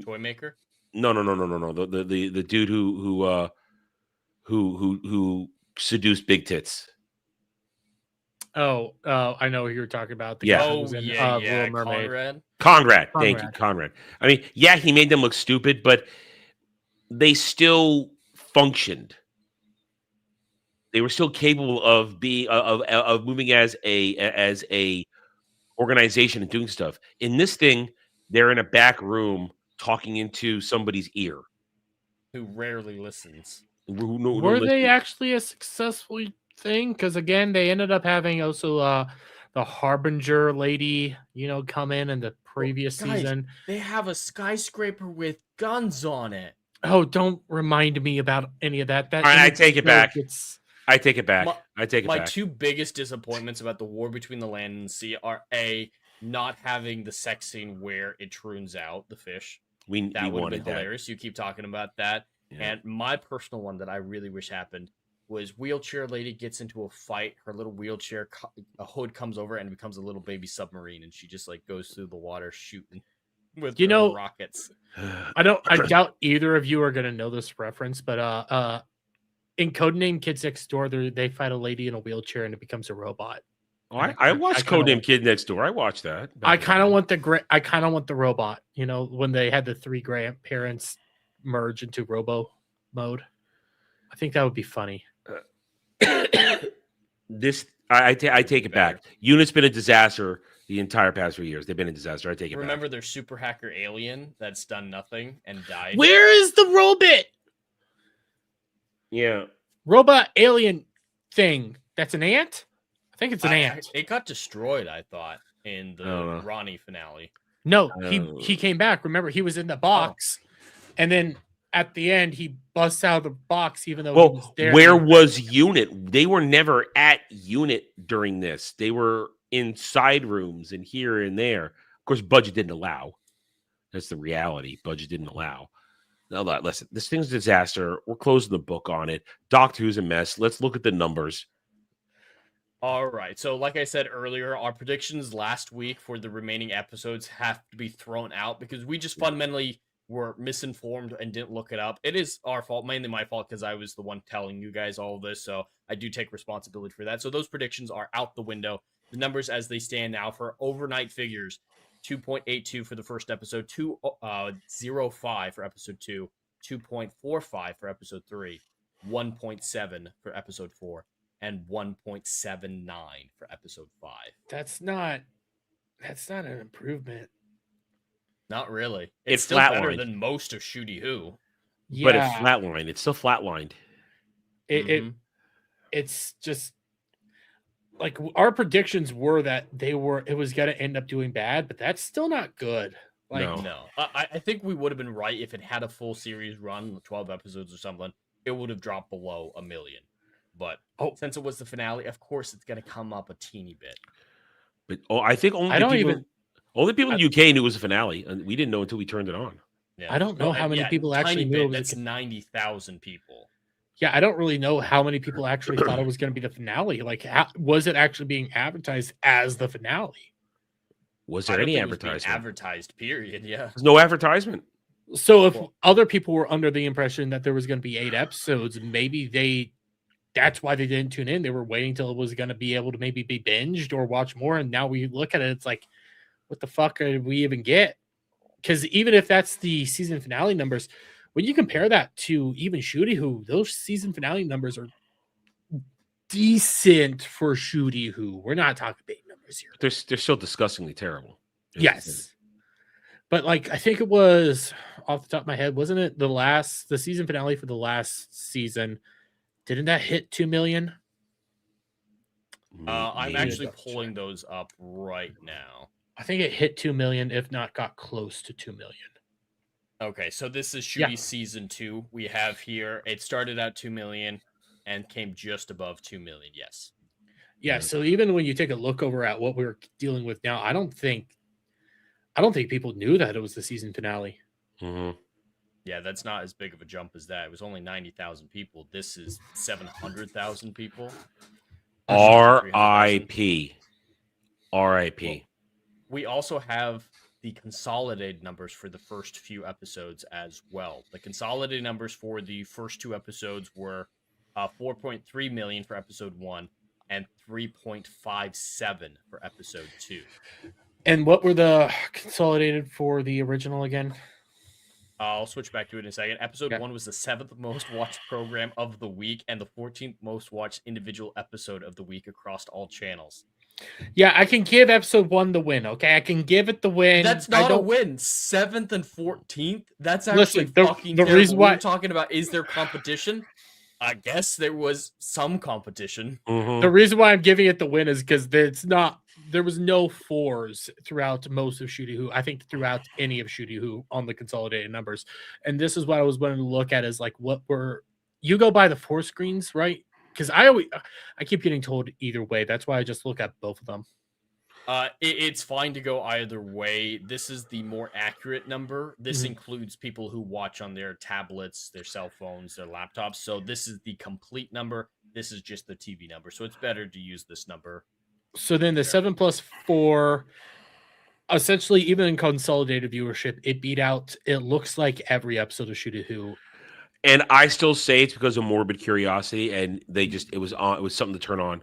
Toy Maker. no. The dude who seduced Big Tits. I know who you're talking about. The guy that Oh was in, yeah, Little Mermaid. Conrad. Conrad. Thank you, Conrad. Conrad. I mean, yeah, he made them look stupid, but they still functioned. They were still capable of being of moving as a organization and doing stuff. In this thing, they're in a back room talking into somebody's ear. Who rarely listens. Were they actually a successful thing? Because again, they ended up having also the Harbinger lady, come in the previous guys, season. They have a skyscraper with guns on it. Oh, don't remind me about any of that. All right, I take it back. I take it back. My two biggest disappointments about the war between the land and the sea are A, not having the sex scene where it troons out the fish. That would have been hilarious. You keep talking about that. Yeah. And my personal one that I really wish happened was wheelchair lady gets into a fight. Her little wheelchair, a hood comes over and becomes a little baby submarine, and she just like goes through the water shooting with rockets. I doubt either of you are gonna know this reference, but in Codename Kids Next Door, they fight a lady in a wheelchair and it becomes a robot. Oh, I watched Codename Kid Next Door. I watched that. I kind of want the robot. When they had the three grandparents merge into Robo mode. I think that would be funny. I take it back. Unit's been a disaster the entire past 3 years. They've been a disaster. I take it back. Remember their super hacker alien that's done nothing and died? Where is the robot? Yeah. Robot alien thing. That's an ant? I think it's an ant. It got destroyed, I thought, in the Ronnie finale. No, he came back. Remember, he was in the box. And then at the end, he busts out of the box, even though he was there. Where was Unit? They were never at Unit during this. They were in side rooms and here and there. Of course, budget didn't allow. That's the reality. Budget didn't allow. Now, listen, this thing's a disaster. We're closing the book on it. Doctor Who's a mess. Let's look at the numbers. All right. So, like I said earlier, our predictions last week for the remaining episodes have to be thrown out because we just fundamentally were misinformed and didn't look it up. It is our fault, mainly my fault, because I was the one telling you guys all of this. So, I do take responsibility for that. So, those predictions are out the window. The numbers as they stand now for overnight figures: 2.82 for the first episode, 2.05 for episode 2, 2.45 for episode 3, 1.7 for episode 4, and 1.79 for episode 5. That's not an improvement. Not really. It's still better than most of Shooty Who. Yeah. But it's flatlined. It's still flatlined. It's just like our predictions were that it was going to end up doing bad, but that's still not good. No. I think we would have been right if it had a full series run, 12 episodes or something. It would have dropped below 1 million. But since it was the finale, of course it's going to come up a teeny bit. But I think only people in the UK knew it was a finale, and we didn't know until we turned it on. Yeah. I don't know how many people actually knew it was. That's 90,000 people. Yeah, I don't really know how many people actually thought it was going to be the finale. Like, was it actually being advertised as the finale? Was there any advertisement? Advertised, period. Yeah. There's no advertisement. So if other people were under the impression that there was going to be 8 episodes, maybe that's why they didn't tune in. They were waiting till it was going to be able to maybe be binged or watch more. And now we look at it, it's like, what the fuck did we even get? Because even if that's the season finale numbers, when you compare that to even Shooty Who, those season finale numbers are decent for Shooty Who. We're not talking big numbers here. They're still disgustingly terrible. Yes. But like, I think it was off the top of my head, wasn't it the season finale for the last season? Didn't that hit 2 million? I'm actually pulling those up right now. I think it hit 2 million, if not got close to 2 million. Okay, so this is Shooty season 2. We have here, it started at 2 million and came just above 2 million. Yes. Yeah, so even when you take a look over at what we're dealing with now, I don't think people knew that it was the season finale. Mm-hmm. Yeah, that's not as big of a jump as that. It was only 90,000 people. This is 700,000 people. R 300,000. I R.I.P. We also have the consolidated numbers for the first few episodes as well. The consolidated numbers for the first 2 episodes were 4.3 million for episode 1 and 3.57 for episode 2. And what were the consolidated for the original again? I'll switch back to it in a second. Episode Okay. 1 was the 7th most watched program of the week and the 14th most watched individual episode of the week across all channels. Yeah, I can give episode 1 the win. Okay, I can give it the win. That's not a win. 7th and 14th. That's actually Listen, the fucking reason terrible. why- We're talking about, is there competition? I guess there was some competition. Mm-hmm. The reason why I'm giving it the win is because there was no 4s throughout most of Shooty Who. I think throughout any of Shooty Who on the consolidated numbers. And this is what I was wanting to look at is like you go by the 4 screens, right? Because I keep getting told either way. That's why I just look at both of them. It's fine to go either way. This is the more accurate number. This Mhm. includes people who watch on their tablets, their cell phones, their laptops. So this is the complete number. This is just the TV number. So it's better to use this number. So then the 7 plus 4, essentially, even in consolidated viewership, it beat out, it looks like every episode of Shooty Who. And I still say it's because of morbid curiosity, and it was something to turn on.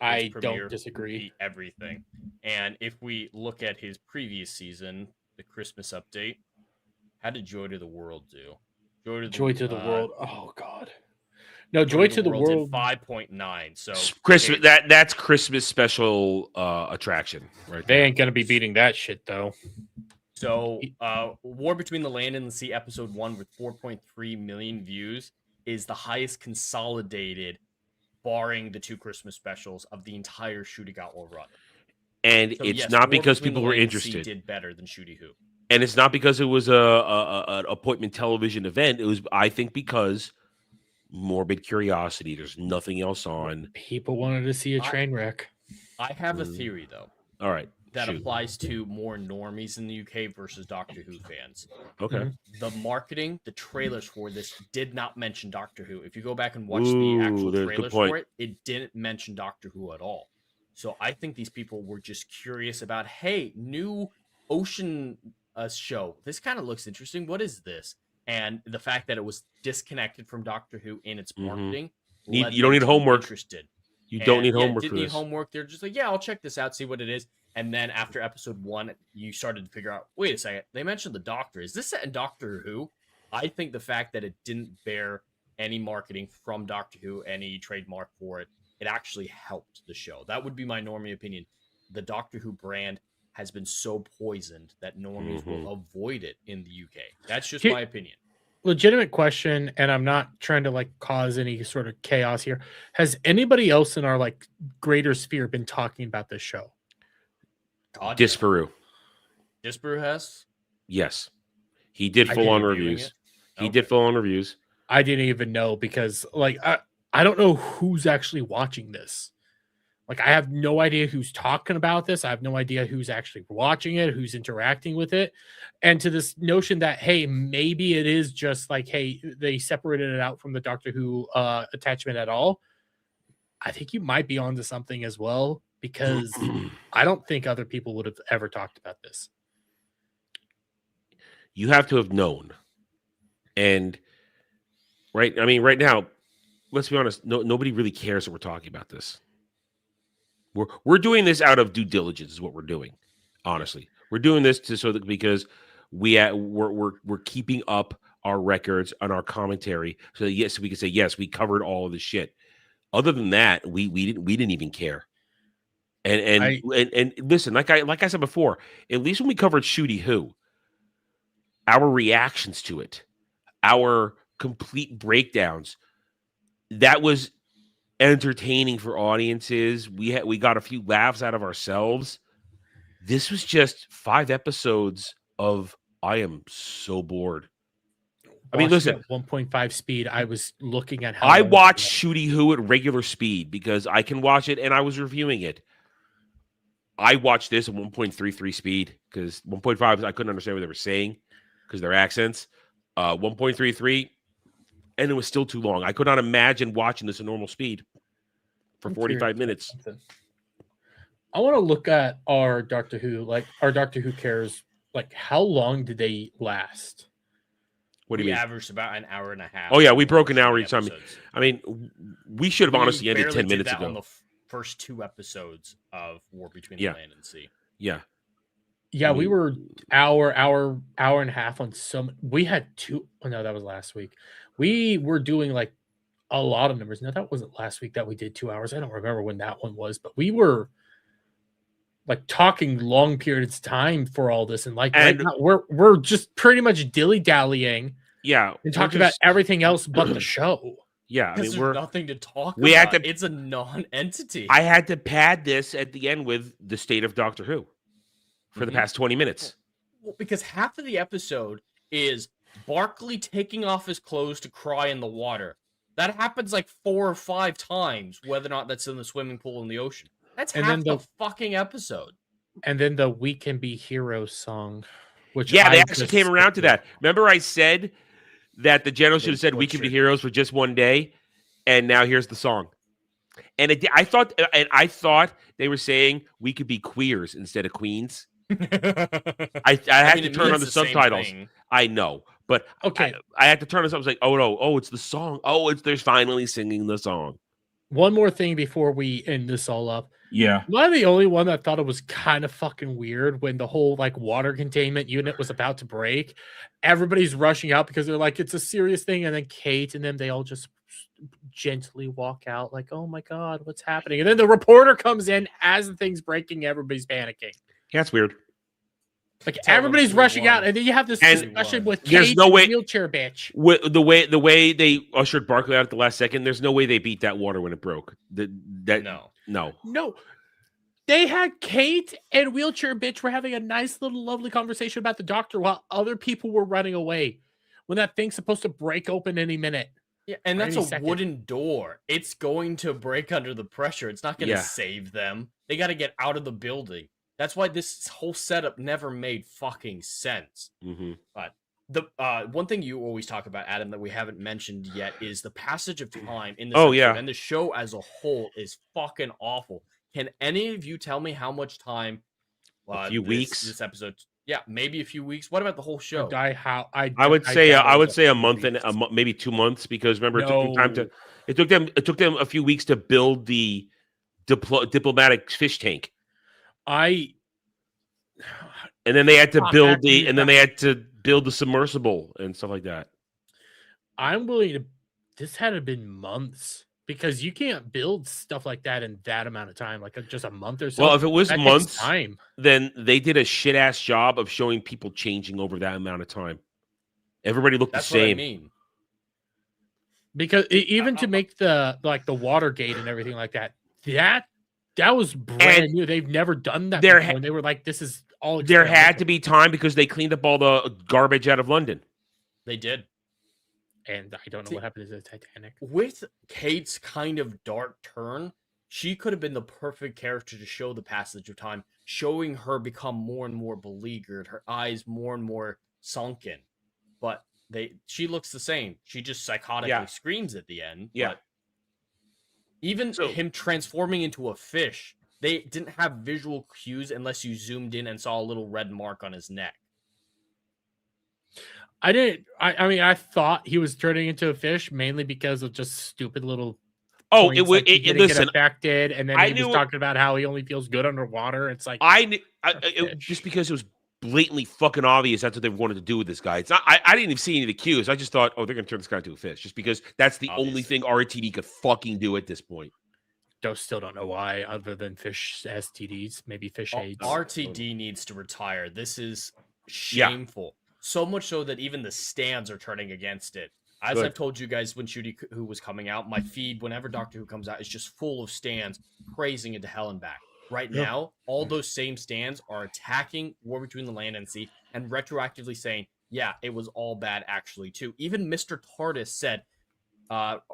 I Premiere don't disagree. beat everything. And if we look at his previous season, the Christmas update, how did Joy to the World do? Joy to the World. Oh God. No, Joy to the World. 5.9. So Christmas. That's Christmas special attraction, right? They there. ain't gonna be beating that shit though. So, War Between the Land and the Sea, episode 1 with 4.3 million views is the highest consolidated, barring the 2 Christmas specials, of the entire Shooty Gatwa run. And So, it's yes, not War because Between the people were Land and the Sea interested. did better than Shooty Who. And it's not because it was an appointment television event. It was, I think, because morbid curiosity. There's nothing else on. People wanted to see a train wreck. I have a theory, though. All right. That shoot. applies to more normies in the UK versus Doctor Who fans. Okay. Mhm. The marketing, the trailers for this did not mention Doctor Who. If you go back and watch Ooh, the actual there's a good trailers point. for it, it didn't mention Doctor Who at all. So I think these people were just curious about, hey, new ocean show. This kind of looks interesting. What is this? And the fact that it was disconnected from Doctor Who in its Mhm. marketing. You led don't them need to be homework. Interested. You don't And, need yeah, homework didn't for need this. homework. They're just like, yeah, I'll check this out, see what it is. And then after episode 1, you started to figure out, wait a second, they mentioned the Doctor. Is this set in Doctor Who? I think the fact that it didn't bear any marketing from Doctor Who, any trademark for it, it actually helped the show. That would be my normie opinion. The Doctor Who brand has been so poisoned that normies will avoid it in the UK. That's just my opinion. Legitimate question, and I'm not trying to like cause any sort of chaos here. Has anybody else in our like greater sphere been talking about this show? God, Disparu. Disparu has? Yes. He did I full on didn't reviewing reviews. it. He did full on reviews. I didn't even know because like I don't know who's actually watching this. Like I have no idea who's talking about this. I have no idea who's actually watching it, who's interacting with it. And to this notion that hey, maybe it is just like hey, they separated it out from the Doctor Who attachment at all. I think you might be onto something as well because I don't think other people would have ever talked about this. You have to have known. And right now, let's be honest, nobody really cares that we're talking about this. We're doing this out of due diligence is what we're doing. Honestly. We're doing this because we're keeping up our records and our commentary so that yes, we can say yes, we covered all of the shit. Other than that, we didn't even care. And listen, like I said before, at least when we covered Shooty Who, our reactions to it, our complete breakdowns, that was entertaining for audiences. We got a few laughs out of ourselves. This was just 5 episodes of I am so bored. I mean, watched it listen, at 1.5 speed. I was looking at how I long it watched was. Shooty Who at regular speed because I can watch it, and I was reviewing it. I watched this at 1.33 speed because 1.5 I couldn't understand what they were saying because their accents. 1.33, and it was still too long. I could not imagine watching this at normal speed for I'm 45 curious about minutes. something. I want to look at our Doctor Who, like our Doctor Who cares. Like, how long did they last? What do you We mean? averaged about an hour and a half. Oh, yeah, for we broke an shooting hour each time. episodes. I mean, we should have We honestly ended barely 10 did minutes that ago. on the first 2 episodes of War Between Yeah. the Land and Sea. Yeah. Yeah, I we mean- were hour and a half on some. We had two. Oh no, that was last week. We were doing like a lot of numbers. No, that wasn't last week that we did 2 hours. I don't remember when that one was, but we were like talking long periods of time for all this, and like right And- now we're just pretty much dilly dallying Yeah. and we're talking about just- everything else but the show. Yeah. I Because mean, there's nothing to talk we had about. to- It's a non-entity. I had to pad this at the end with the state of Doctor Who for the Mhm. past 20 minutes. Well, because half of the episode is Barkley taking off his clothes to cry in the water. That happens like 4 or 5 times, whether or not that's in the swimming pool in the ocean. That's And half then the fucking episode. And then the "We Can Be Heroes" song, which Yeah, they I actually just came around to skipped. that. Remember, I said that the general They should have said "We can be butchered. heroes" for just one day, and now here's the song. And I thought they were saying we could be queers instead of queens. I had to it turn on means the same subtitles. thing. I know, but Okay, I had to turn this up. I was like, oh no, oh it's the song. Oh, they're finally singing the song. one more thing before we end this all up. Yeah, Am I the only one that thought it was kind of fucking weird when the whole like water containment unit was about to break? Everybody's rushing out because they're like, it's a serious thing. And then Kate and them, they all just gently walk out like, oh my God, what's happening? And then the reporter comes in as the thing's breaking. Everybody's panicking. yeah, it's weird. Like Tell them everybody's we rushing won. out. And then you have this And discussion with there's Kate no and way- the wheelchair bitch. The way they ushered Barkley out at the last second, there's no way they beat that water when it broke. No. No. They had Kate and wheelchair bitch were having a nice little lovely conversation about the doctor while other people were running away when that thing's supposed to break open any minute. Yeah, and Or that's any a second. wooden door. It's going to break under the pressure. It's not going to Yeah. save them. They got to get out of the building. That's why this whole setup never made fucking sense. Mm-hmm. The one thing you always talk about, Adam, that we haven't mentioned yet is the passage of time in this Oh, episode, yeah. and the show as a whole is fucking awful. Can any of you tell me how much time? A few weeks? This episode, yeah, maybe a few weeks. What about the whole show? I would say a month and maybe 2 months because remember it took them time to. No. It took them a few weeks to build the diplomatic fish tank, I and then they had to Fuck, build after you they had to build the submersible and stuff like that. I'm willing to. This had to have been months because you can't build stuff like that in that amount of time, like just a month or so. Well, if it was That takes months, time. then they did a shit ass job of showing people changing over that amount of time. Everybody looked That's the same. what I mean. Because even to make the Watergate and everything like that, that was brand And new. They've never done that there before. ha- And they were like, "This is all." There had to experimental. be time because they cleaned up all the garbage out of London. They did. And I don't know See- what happened to the Titanic. With Kate's kind of dark turn, she could have been the perfect character to show the passage of time, showing her become more and more beleaguered, her eyes more and more sunken. But she looks the same. She just psychotically Yeah. screams at the end. Yeah. But even So- him transforming into a fish, they didn't have visual cues unless you zoomed in and saw a little red mark on his neck. I didn't. I mean, I thought he was turning into a fish mainly because of just stupid little. Oh, points, it would. like he didn't Listen, get affected, and then I he was knew- talking about how he only feels good underwater. It's like just because it was blatantly fucking obvious that's what they wanted to do with this guy. It's not. I didn't even see any of the cues. I just thought, oh, they're gonna turn this guy into a fish, just because that's the only Obviously. thing RTD could fucking do at this point. still don't know why, other than fish STDs, maybe fish AIDS. RTD needs to retire. This is Yeah. shameful. So much so that even the stands are turning against it. As Good. I've told you guys when Shooty Who was coming out, my feed, whenever Doctor Who comes out, is just full of stands praising it to hell and back. Right Yeah. now, all those same stands are attacking War Between the Land and Sea and retroactively saying yeah, it was all bad actually too. Even Mr. TARDIS said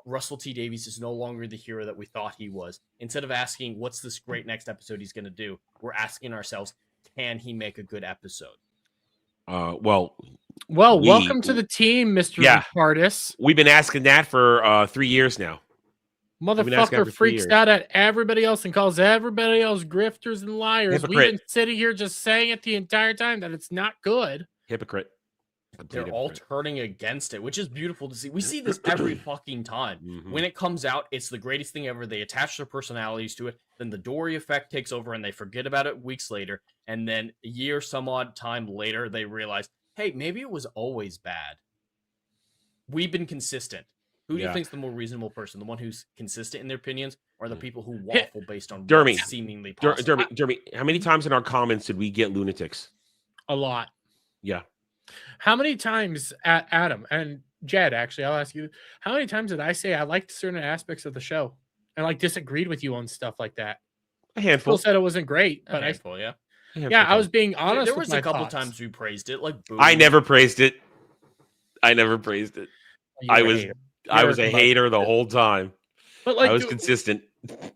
Russell T Davies is no longer the hero that we thought he was. Instead of asking what's this great next episode he's going to do, we're asking ourselves, can he make a good episode? Well, welcome to the team, Mr. Yeah. Retardus. we've been asking that for 3 years now. been asking Motherfucker for 3 freaks years. out at everybody else and calls everybody else grifters and liars. Hypocrite. We've been sitting here just saying it the entire time that it's not good. Hypocrite. They're all turning against it, which is beautiful to see. We see this every fucking time. Mhm. When it comes out, it's the greatest thing ever. They attach their personalities to it. Then the Dory effect takes over and they forget about it weeks later. And then a year, some odd time later, they realize, hey, maybe it was always bad. We've been consistent. Who do you think's the more reasonable person? The one who's consistent in their opinions, or the people who waffle based on Dermy. what's seemingly possible? Dermy, how many times in our comments did we get lunatics? A lot. Yeah. How many times, Adam and Jed, actually, I'll ask you, how many times did I say I liked certain aspects of the show and like disagreed with you on stuff like that? A handful. Still said it wasn't great, A but handful, yeah. I was being honest. There with was my a couple thoughts. times we praised it, like boom. I never praised it. I You were a hater. I was You're a hater the whole time. But like, I was consistent.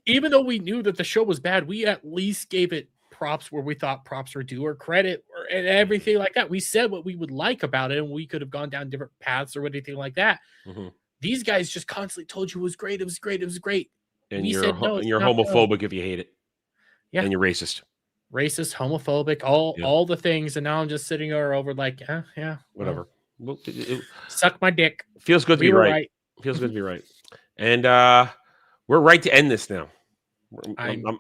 even though we knew that the show was bad, we at least gave it props where we thought props were due, or credit, and everything like that. We said what we would like about it, and we could have gone down different paths or anything like that. Mm-hmm. These guys just constantly told you it was great. It was great. It was great. And We you're said, no, it's you're not good. homophobic if you hate it. Yeah. And you're racist. Racist, homophobic, all the things, and now I'm just sitting there over like, yeah, Whatever. Well, it suck my dick. feels good to We be were right. Feels good to be right. And we're right to end this now. We're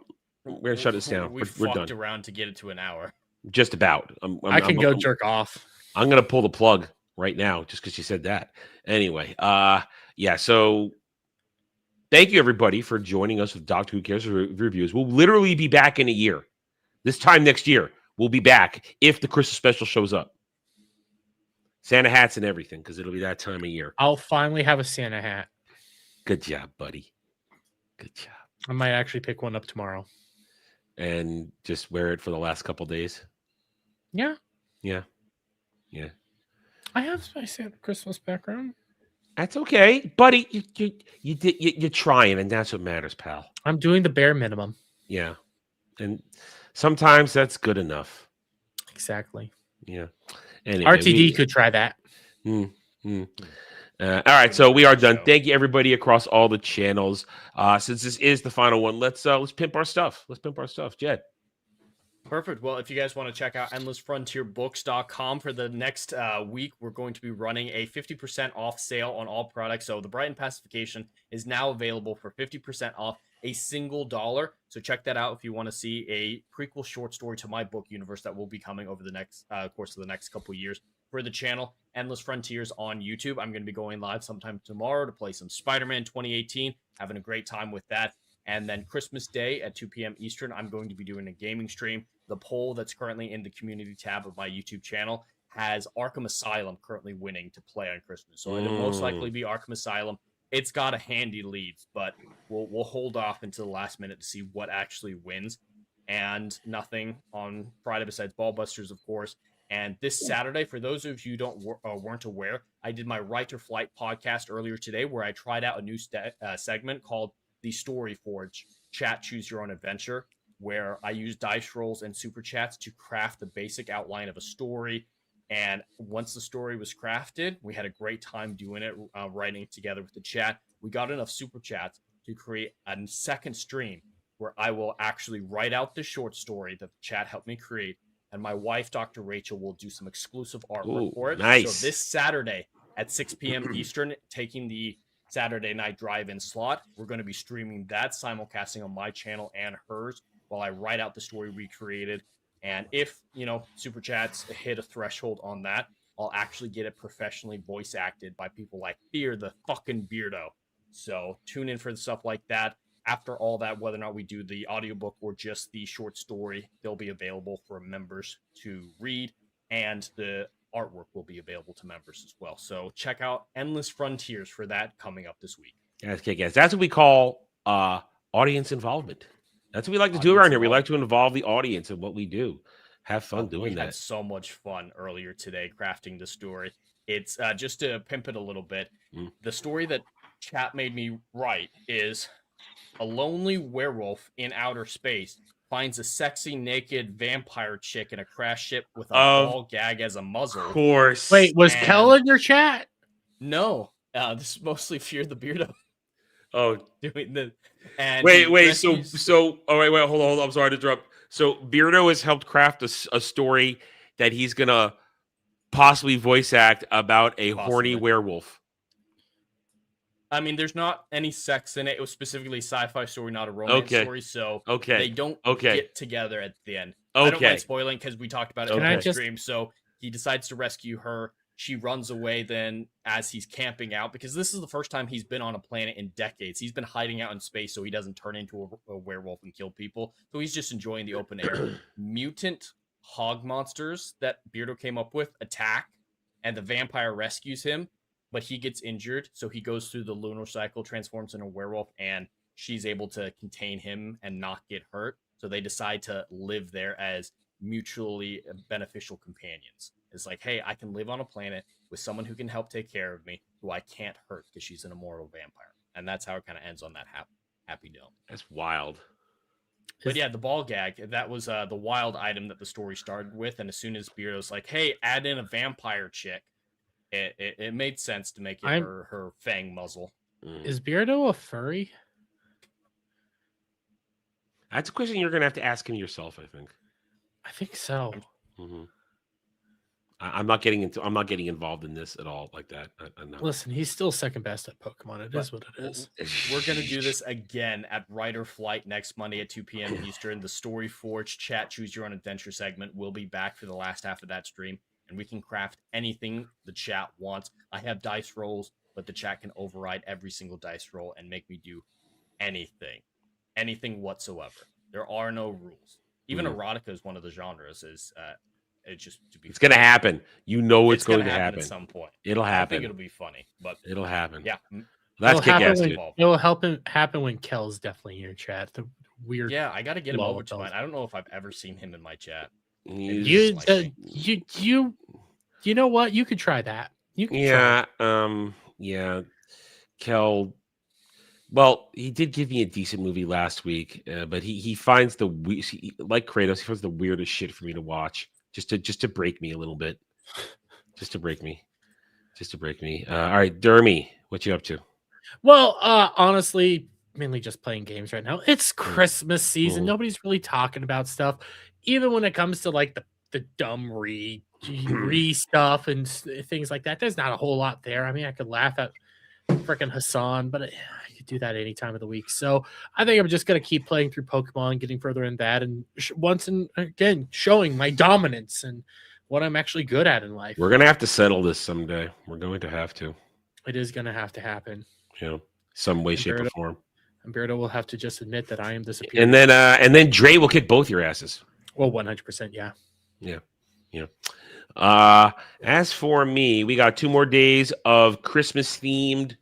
gonna shut this down. We We're fucked done. around to get it to an hour. Just about. I can go jerk off. I'm gonna pull the plug right now just because you said that. Anyway, yeah. So thank you everybody for joining us with Doctor Who Cares reviews. We'll literally be back in a year. This time next year, we'll be back if the Christmas special shows up. Santa hats and everything, because it'll be that time of year. I'll finally have a Santa hat. Good job, buddy. Good job. I might actually pick one up tomorrow. And just wear it for the last couple days. Yeah. Yeah. I have my Santa Christmas background. That's okay, buddy. You're trying, and that's what matters, pal. I'm doing the bare minimum. Yeah, and sometimes that's good enough. Exactly. Yeah. Anyway, RTD could try that. All right, so we are done. Thank you, everybody across all the channels. Since this is the final one, let's pimp our stuff. Let's pimp our stuff, Jed. Perfect. Well, if you guys want to check out endlessfrontierbooks.com for the next week, we're going to be running a 50% off sale on all products. So the Brighton Pacification is now available for 50% off a single dollar. So check that out if you want to see a prequel short story to my book universe that will be coming over the next course of the next couple years for the channel. Endless Frontiers on YouTube. I'm going to be going live sometime tomorrow to play some Spider-Man 2018. Having a great time with that. And then Christmas Day at 2 p.m. Eastern, I'm going to be doing a gaming stream. The poll that's currently in the community tab of my YouTube channel has Arkham Asylum currently winning to play on Christmas. So it'll most likely be Arkham Asylum. It's got a handy lead, but we'll hold off until the last minute to see what actually wins. And nothing on Friday besides Ballbusters, of course. And this Saturday, for those of you who weren't aware, I did my Right to Flight podcast earlier today where I tried out a new segment called the Story Forge Chat Choose Your Own Adventure, where I use dice rolls and super chats to craft the basic outline of a story. And once the story was crafted, we had a great time doing it, writing together with the chat. We got enough super chats to create a second stream where I will actually write out the short story that the chat helped me create. And my wife, Dr. Rachel, will do some exclusive artwork for it. Nice. So this Saturday at 6 p.m. Eastern, taking the Saturday night drive-in slot, we're going to be streaming that, simulcasting on my channel and hers while I write out the story we created. And if, super chats hit a threshold on that, I'll actually get it professionally voice acted by people like Fear the fucking Beardo. So tune in for stuff like that. After all that, whether or not we do the audiobook or just the short story, they'll be available for members to read, and the artwork will be available to members as well. So check out Endless Frontiers for that coming up this week. Okay, guys, that's what we call audience involvement. That's what we like to do around here. We like to involve the audience in what we do. Have fun doing we that. had so much fun earlier today crafting the story. It's just to pimp it a little bit. The story that chat made me write is a lonely werewolf in outer space finds a sexy naked vampire chick in a crash ship with a Of ball gag as a muzzle. course. Wait, was And- Kel in your chat? No, this is mostly Fear the Beardo Oh, doing the. And wait. he rescues- So, oh wait. Hold on. I'm sorry to interrupt. So Beardo has helped craft a story that he's gonna possibly voice act about a horny Possibly. werewolf. I mean, there's not any sex in it. It was specifically a sci-fi story, not a romance Okay. story. So Okay. they don't Okay. get together at the end. I don't Okay. mind spoiling because we talked about it Can in I the just- stream. So he decides to rescue her. She runs away then as he's camping out because this is the first time he's been on a planet in decades. He's been hiding out in space so he doesn't turn into a werewolf and kill people. So he's just enjoying the open air. Mutant hog monsters that Beardo came up with attack, and the vampire rescues him, but he gets injured. So he goes through the lunar cycle, transforms into a werewolf, and she's able to contain him and not get hurt. So they decide to live there as mutually beneficial companions. It's like, hey, I can live on a planet with someone who can help take care of me, who I can't hurt because she's an immortal vampire. And that's how it kind of ends on that happy note. That's wild. But yeah, the ball gag, that was the wild item that the story started with. And as soon as Beardo's like, hey, add in a vampire chick, it made sense to make it her fang muzzle. Is Beardo a furry? That's a question you're gonna have to ask him yourself, I think. I think so. Mm-hmm. I'm not getting involved in this at all like that. I'm not. Listen, he's still second best at Pokemon. It is what it is. We're going to do this again at Rider Flight next Monday at 2 p.m. Eastern. The Story Forge chat Choose Your Own Adventure segment will be back for the last half of that stream, and we can craft anything the chat wants. I have dice rolls, but the chat can override every single dice roll and make me do anything whatsoever. There are no rules. Even erotica is one of the genres. It's gonna happen. You know it's going to happen happen at some point. It'll I happen. think it'll be funny, but It'll happen. yeah, That's It'll happen kick-ass, when- dude. It'll happen when Kel's definitely in your chat. The weird. yeah. I got to get him Lol, over to Bell. mine. I don't know if I've ever seen him in my chat. He's- You, like you know what? You could try that. You can try. yeah. Kel. Well, he did give me a decent movie last week, but he finds like Kratos, he finds the weirdest shit for me to watch, just to break me a little bit, just to break me. All right, Dermy, what you up to? Well, honestly, mainly just playing games right now. It's Christmas season. Mm. Nobody's really talking about stuff. Even when it comes to like the dumb re stuff and things like that, there's not a whole lot there. I mean, I could laugh at freaking Hassan, but I could do that any time of the week. So I think I'm just going to keep playing through Pokemon, getting further in that, and once and again showing my dominance and what I'm actually good at in life. We're gonna have to settle this someday. We're going to have to. It is going to have to happen. You know, some way, shape, or form. And Beardo will have to just admit that I am the superior. And then Dre will kick both your asses. Well, 100%, yeah. Yeah. As for me, we got 2 more days of Christmas themed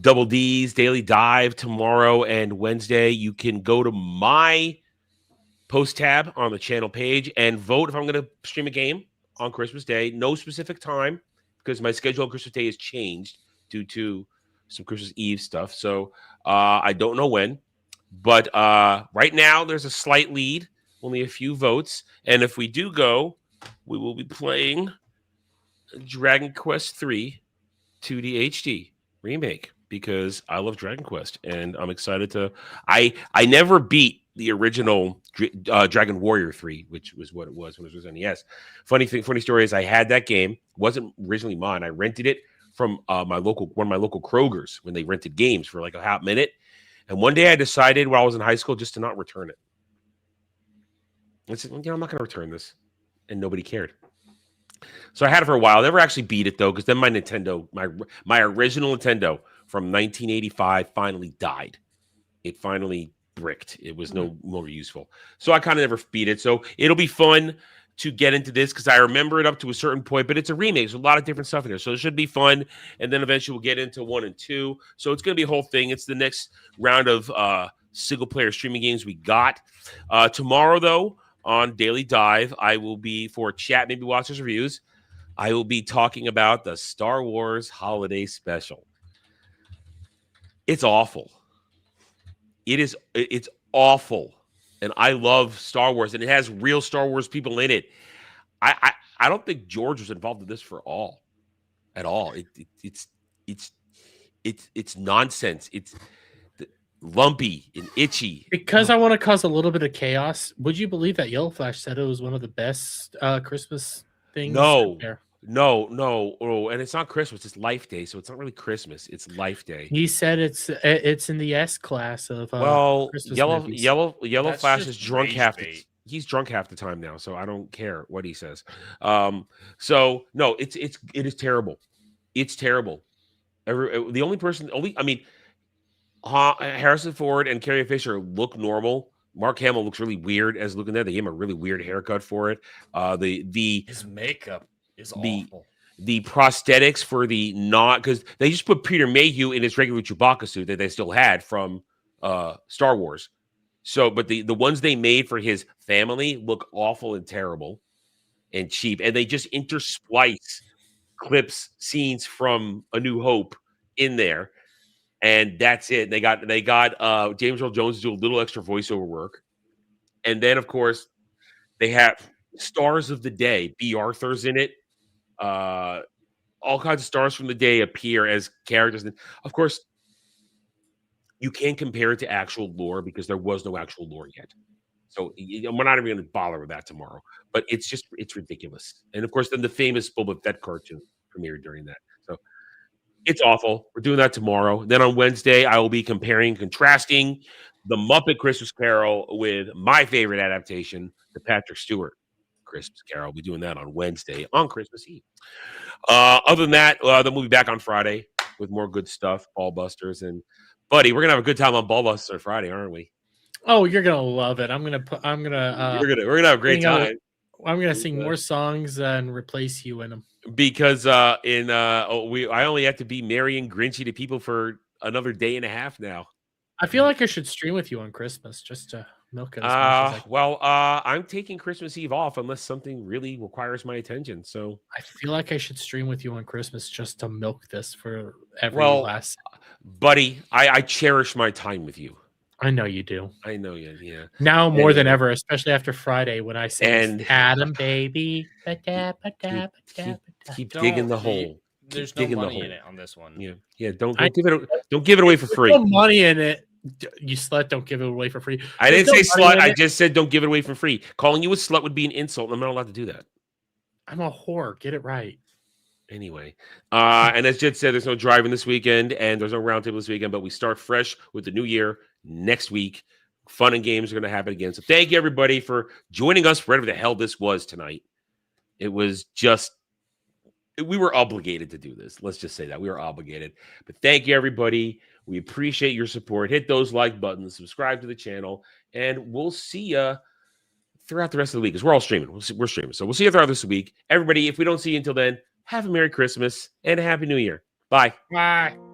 Double D's Daily Dive tomorrow and Wednesday. You can go to my post tab on the channel page and vote if I'm going to stream a game on Christmas Day. No specific time because my schedule on Christmas Day has changed due to some Christmas Eve stuff. So I don't know when, but right now there's a slight lead, only a few votes. And if we do go, we will be playing Dragon Quest III 2D HD remake because I love Dragon Quest and I'm excited to. I never beat the original Dragon Warrior 3, which was what it was when it was on NES. Funny story is I had that game. It wasn't originally mine. I rented it from one of my local Krogers when they rented games for like a hot minute. And one day I decided while I was in high school just to not return it. I said, I'm not going to return this. And nobody cared. So I had it for a while. I never actually beat it though, because then my Nintendo, my original Nintendo from 1985 finally died. It finally bricked. It was no longer useful. So I kind of never beat it. So it'll be fun to get into this because I remember it up to a certain point, but it's a remake. There's a lot of different stuff in there. So it should be fun. And then eventually we'll get into 1 and 2. So it's going to be a whole thing. It's the next round of single player streaming games we got. Tomorrow, though, on Daily Dive, I will be for chat, maybe watchers reviews. I will be talking about the Star Wars Holiday Special. It's awful. It's awful. And I love Star Wars, and it has real Star Wars people in it. I don't think George was involved in this at all. It's nonsense. It's lumpy and itchy. Because I want to cause a little bit of chaos. Would you believe that Yellow Flash said it was one of the best Christmas things? No. There? No. Oh, and it's not Christmas. It's Life Day, so it's not really Christmas. It's Life Day. He said it's in the S class of Well, Christmas Yellow movies. That's Flash just is drunk rage half bait. he's drunk half the time now, so I don't care what he says. So no, it is terrible. It's terrible. The only person, I mean, Harrison Ford and Carrie Fisher look normal. Mark Hamill looks really weird as looking there. They gave him a really weird haircut for it. His makeup is the awful. the prosthetics for the not, because they just put Peter Mayhew in his regular Chewbacca suit that they still had from Star Wars. So, but the ones they made for his family look awful and terrible and cheap, and they just intersplice clips, scenes from A New Hope in there, and that's it. They got James Earl Jones to do a little extra voiceover work, and then of course they have stars of the day. B. Arthur's in it. All kinds of stars from the day appear as characters, and of course you can't compare it to actual lore because there was no actual lore yet. So we're not even going to bother with that tomorrow. But it's ridiculous. And of course, then the famous Boba Fett cartoon premiered during that. So it's awful. We're doing that tomorrow. Then on Wednesday, I will be comparing, contrasting the Muppet Christmas Carol with my favorite adaptation, the Patrick Stewart Christmas Carol. I'll be doing that on Wednesday on Christmas Eve. Other than that, then we'll be back on Friday with more good stuff, Ball Busters, and buddy, we're gonna have a good time on Ball Busters on Friday, aren't we? Oh, you're gonna love it. We're We're gonna have a great time. I'm gonna sing more songs and replace you in them because I only have to be merry and grinchy to people for another day and a half now. I feel like I should stream with you on Christmas just to milk it as much as I can. Well, I'm taking Christmas Eve off unless something really requires my attention. So I feel like I should stream with you on Christmas just to milk this for every last. Buddy, I cherish my time with you. I know you do. I know you. Yeah. Now more than ever, especially after Friday when I say, and Adam, baby. Keep digging the hole. There's no money in it on this one. Yeah. Don't give it away for free. No money in it. You slut, don't give it away for free. I didn't say slut. I just said don't give it away for free. Calling you a slut would be an insult. I'm not allowed to do that. I'm a whore. Get it right. Anyway, and as Jed said, there's no driving this weekend and there's no roundtable this weekend, but we start fresh with the new year next week. Fun and games are going to happen again. So thank you, everybody, for joining us for whatever the hell this was tonight. It was just, we were obligated to do this. Let's just say that. We were obligated. But thank you, everybody. We appreciate your support. Hit those like buttons, subscribe to the channel, and we'll see you throughout the rest of the week because we're all streaming. We're streaming. So we'll see you throughout this week. Everybody, if we don't see you until then, have a Merry Christmas and a Happy New Year. Bye. Bye.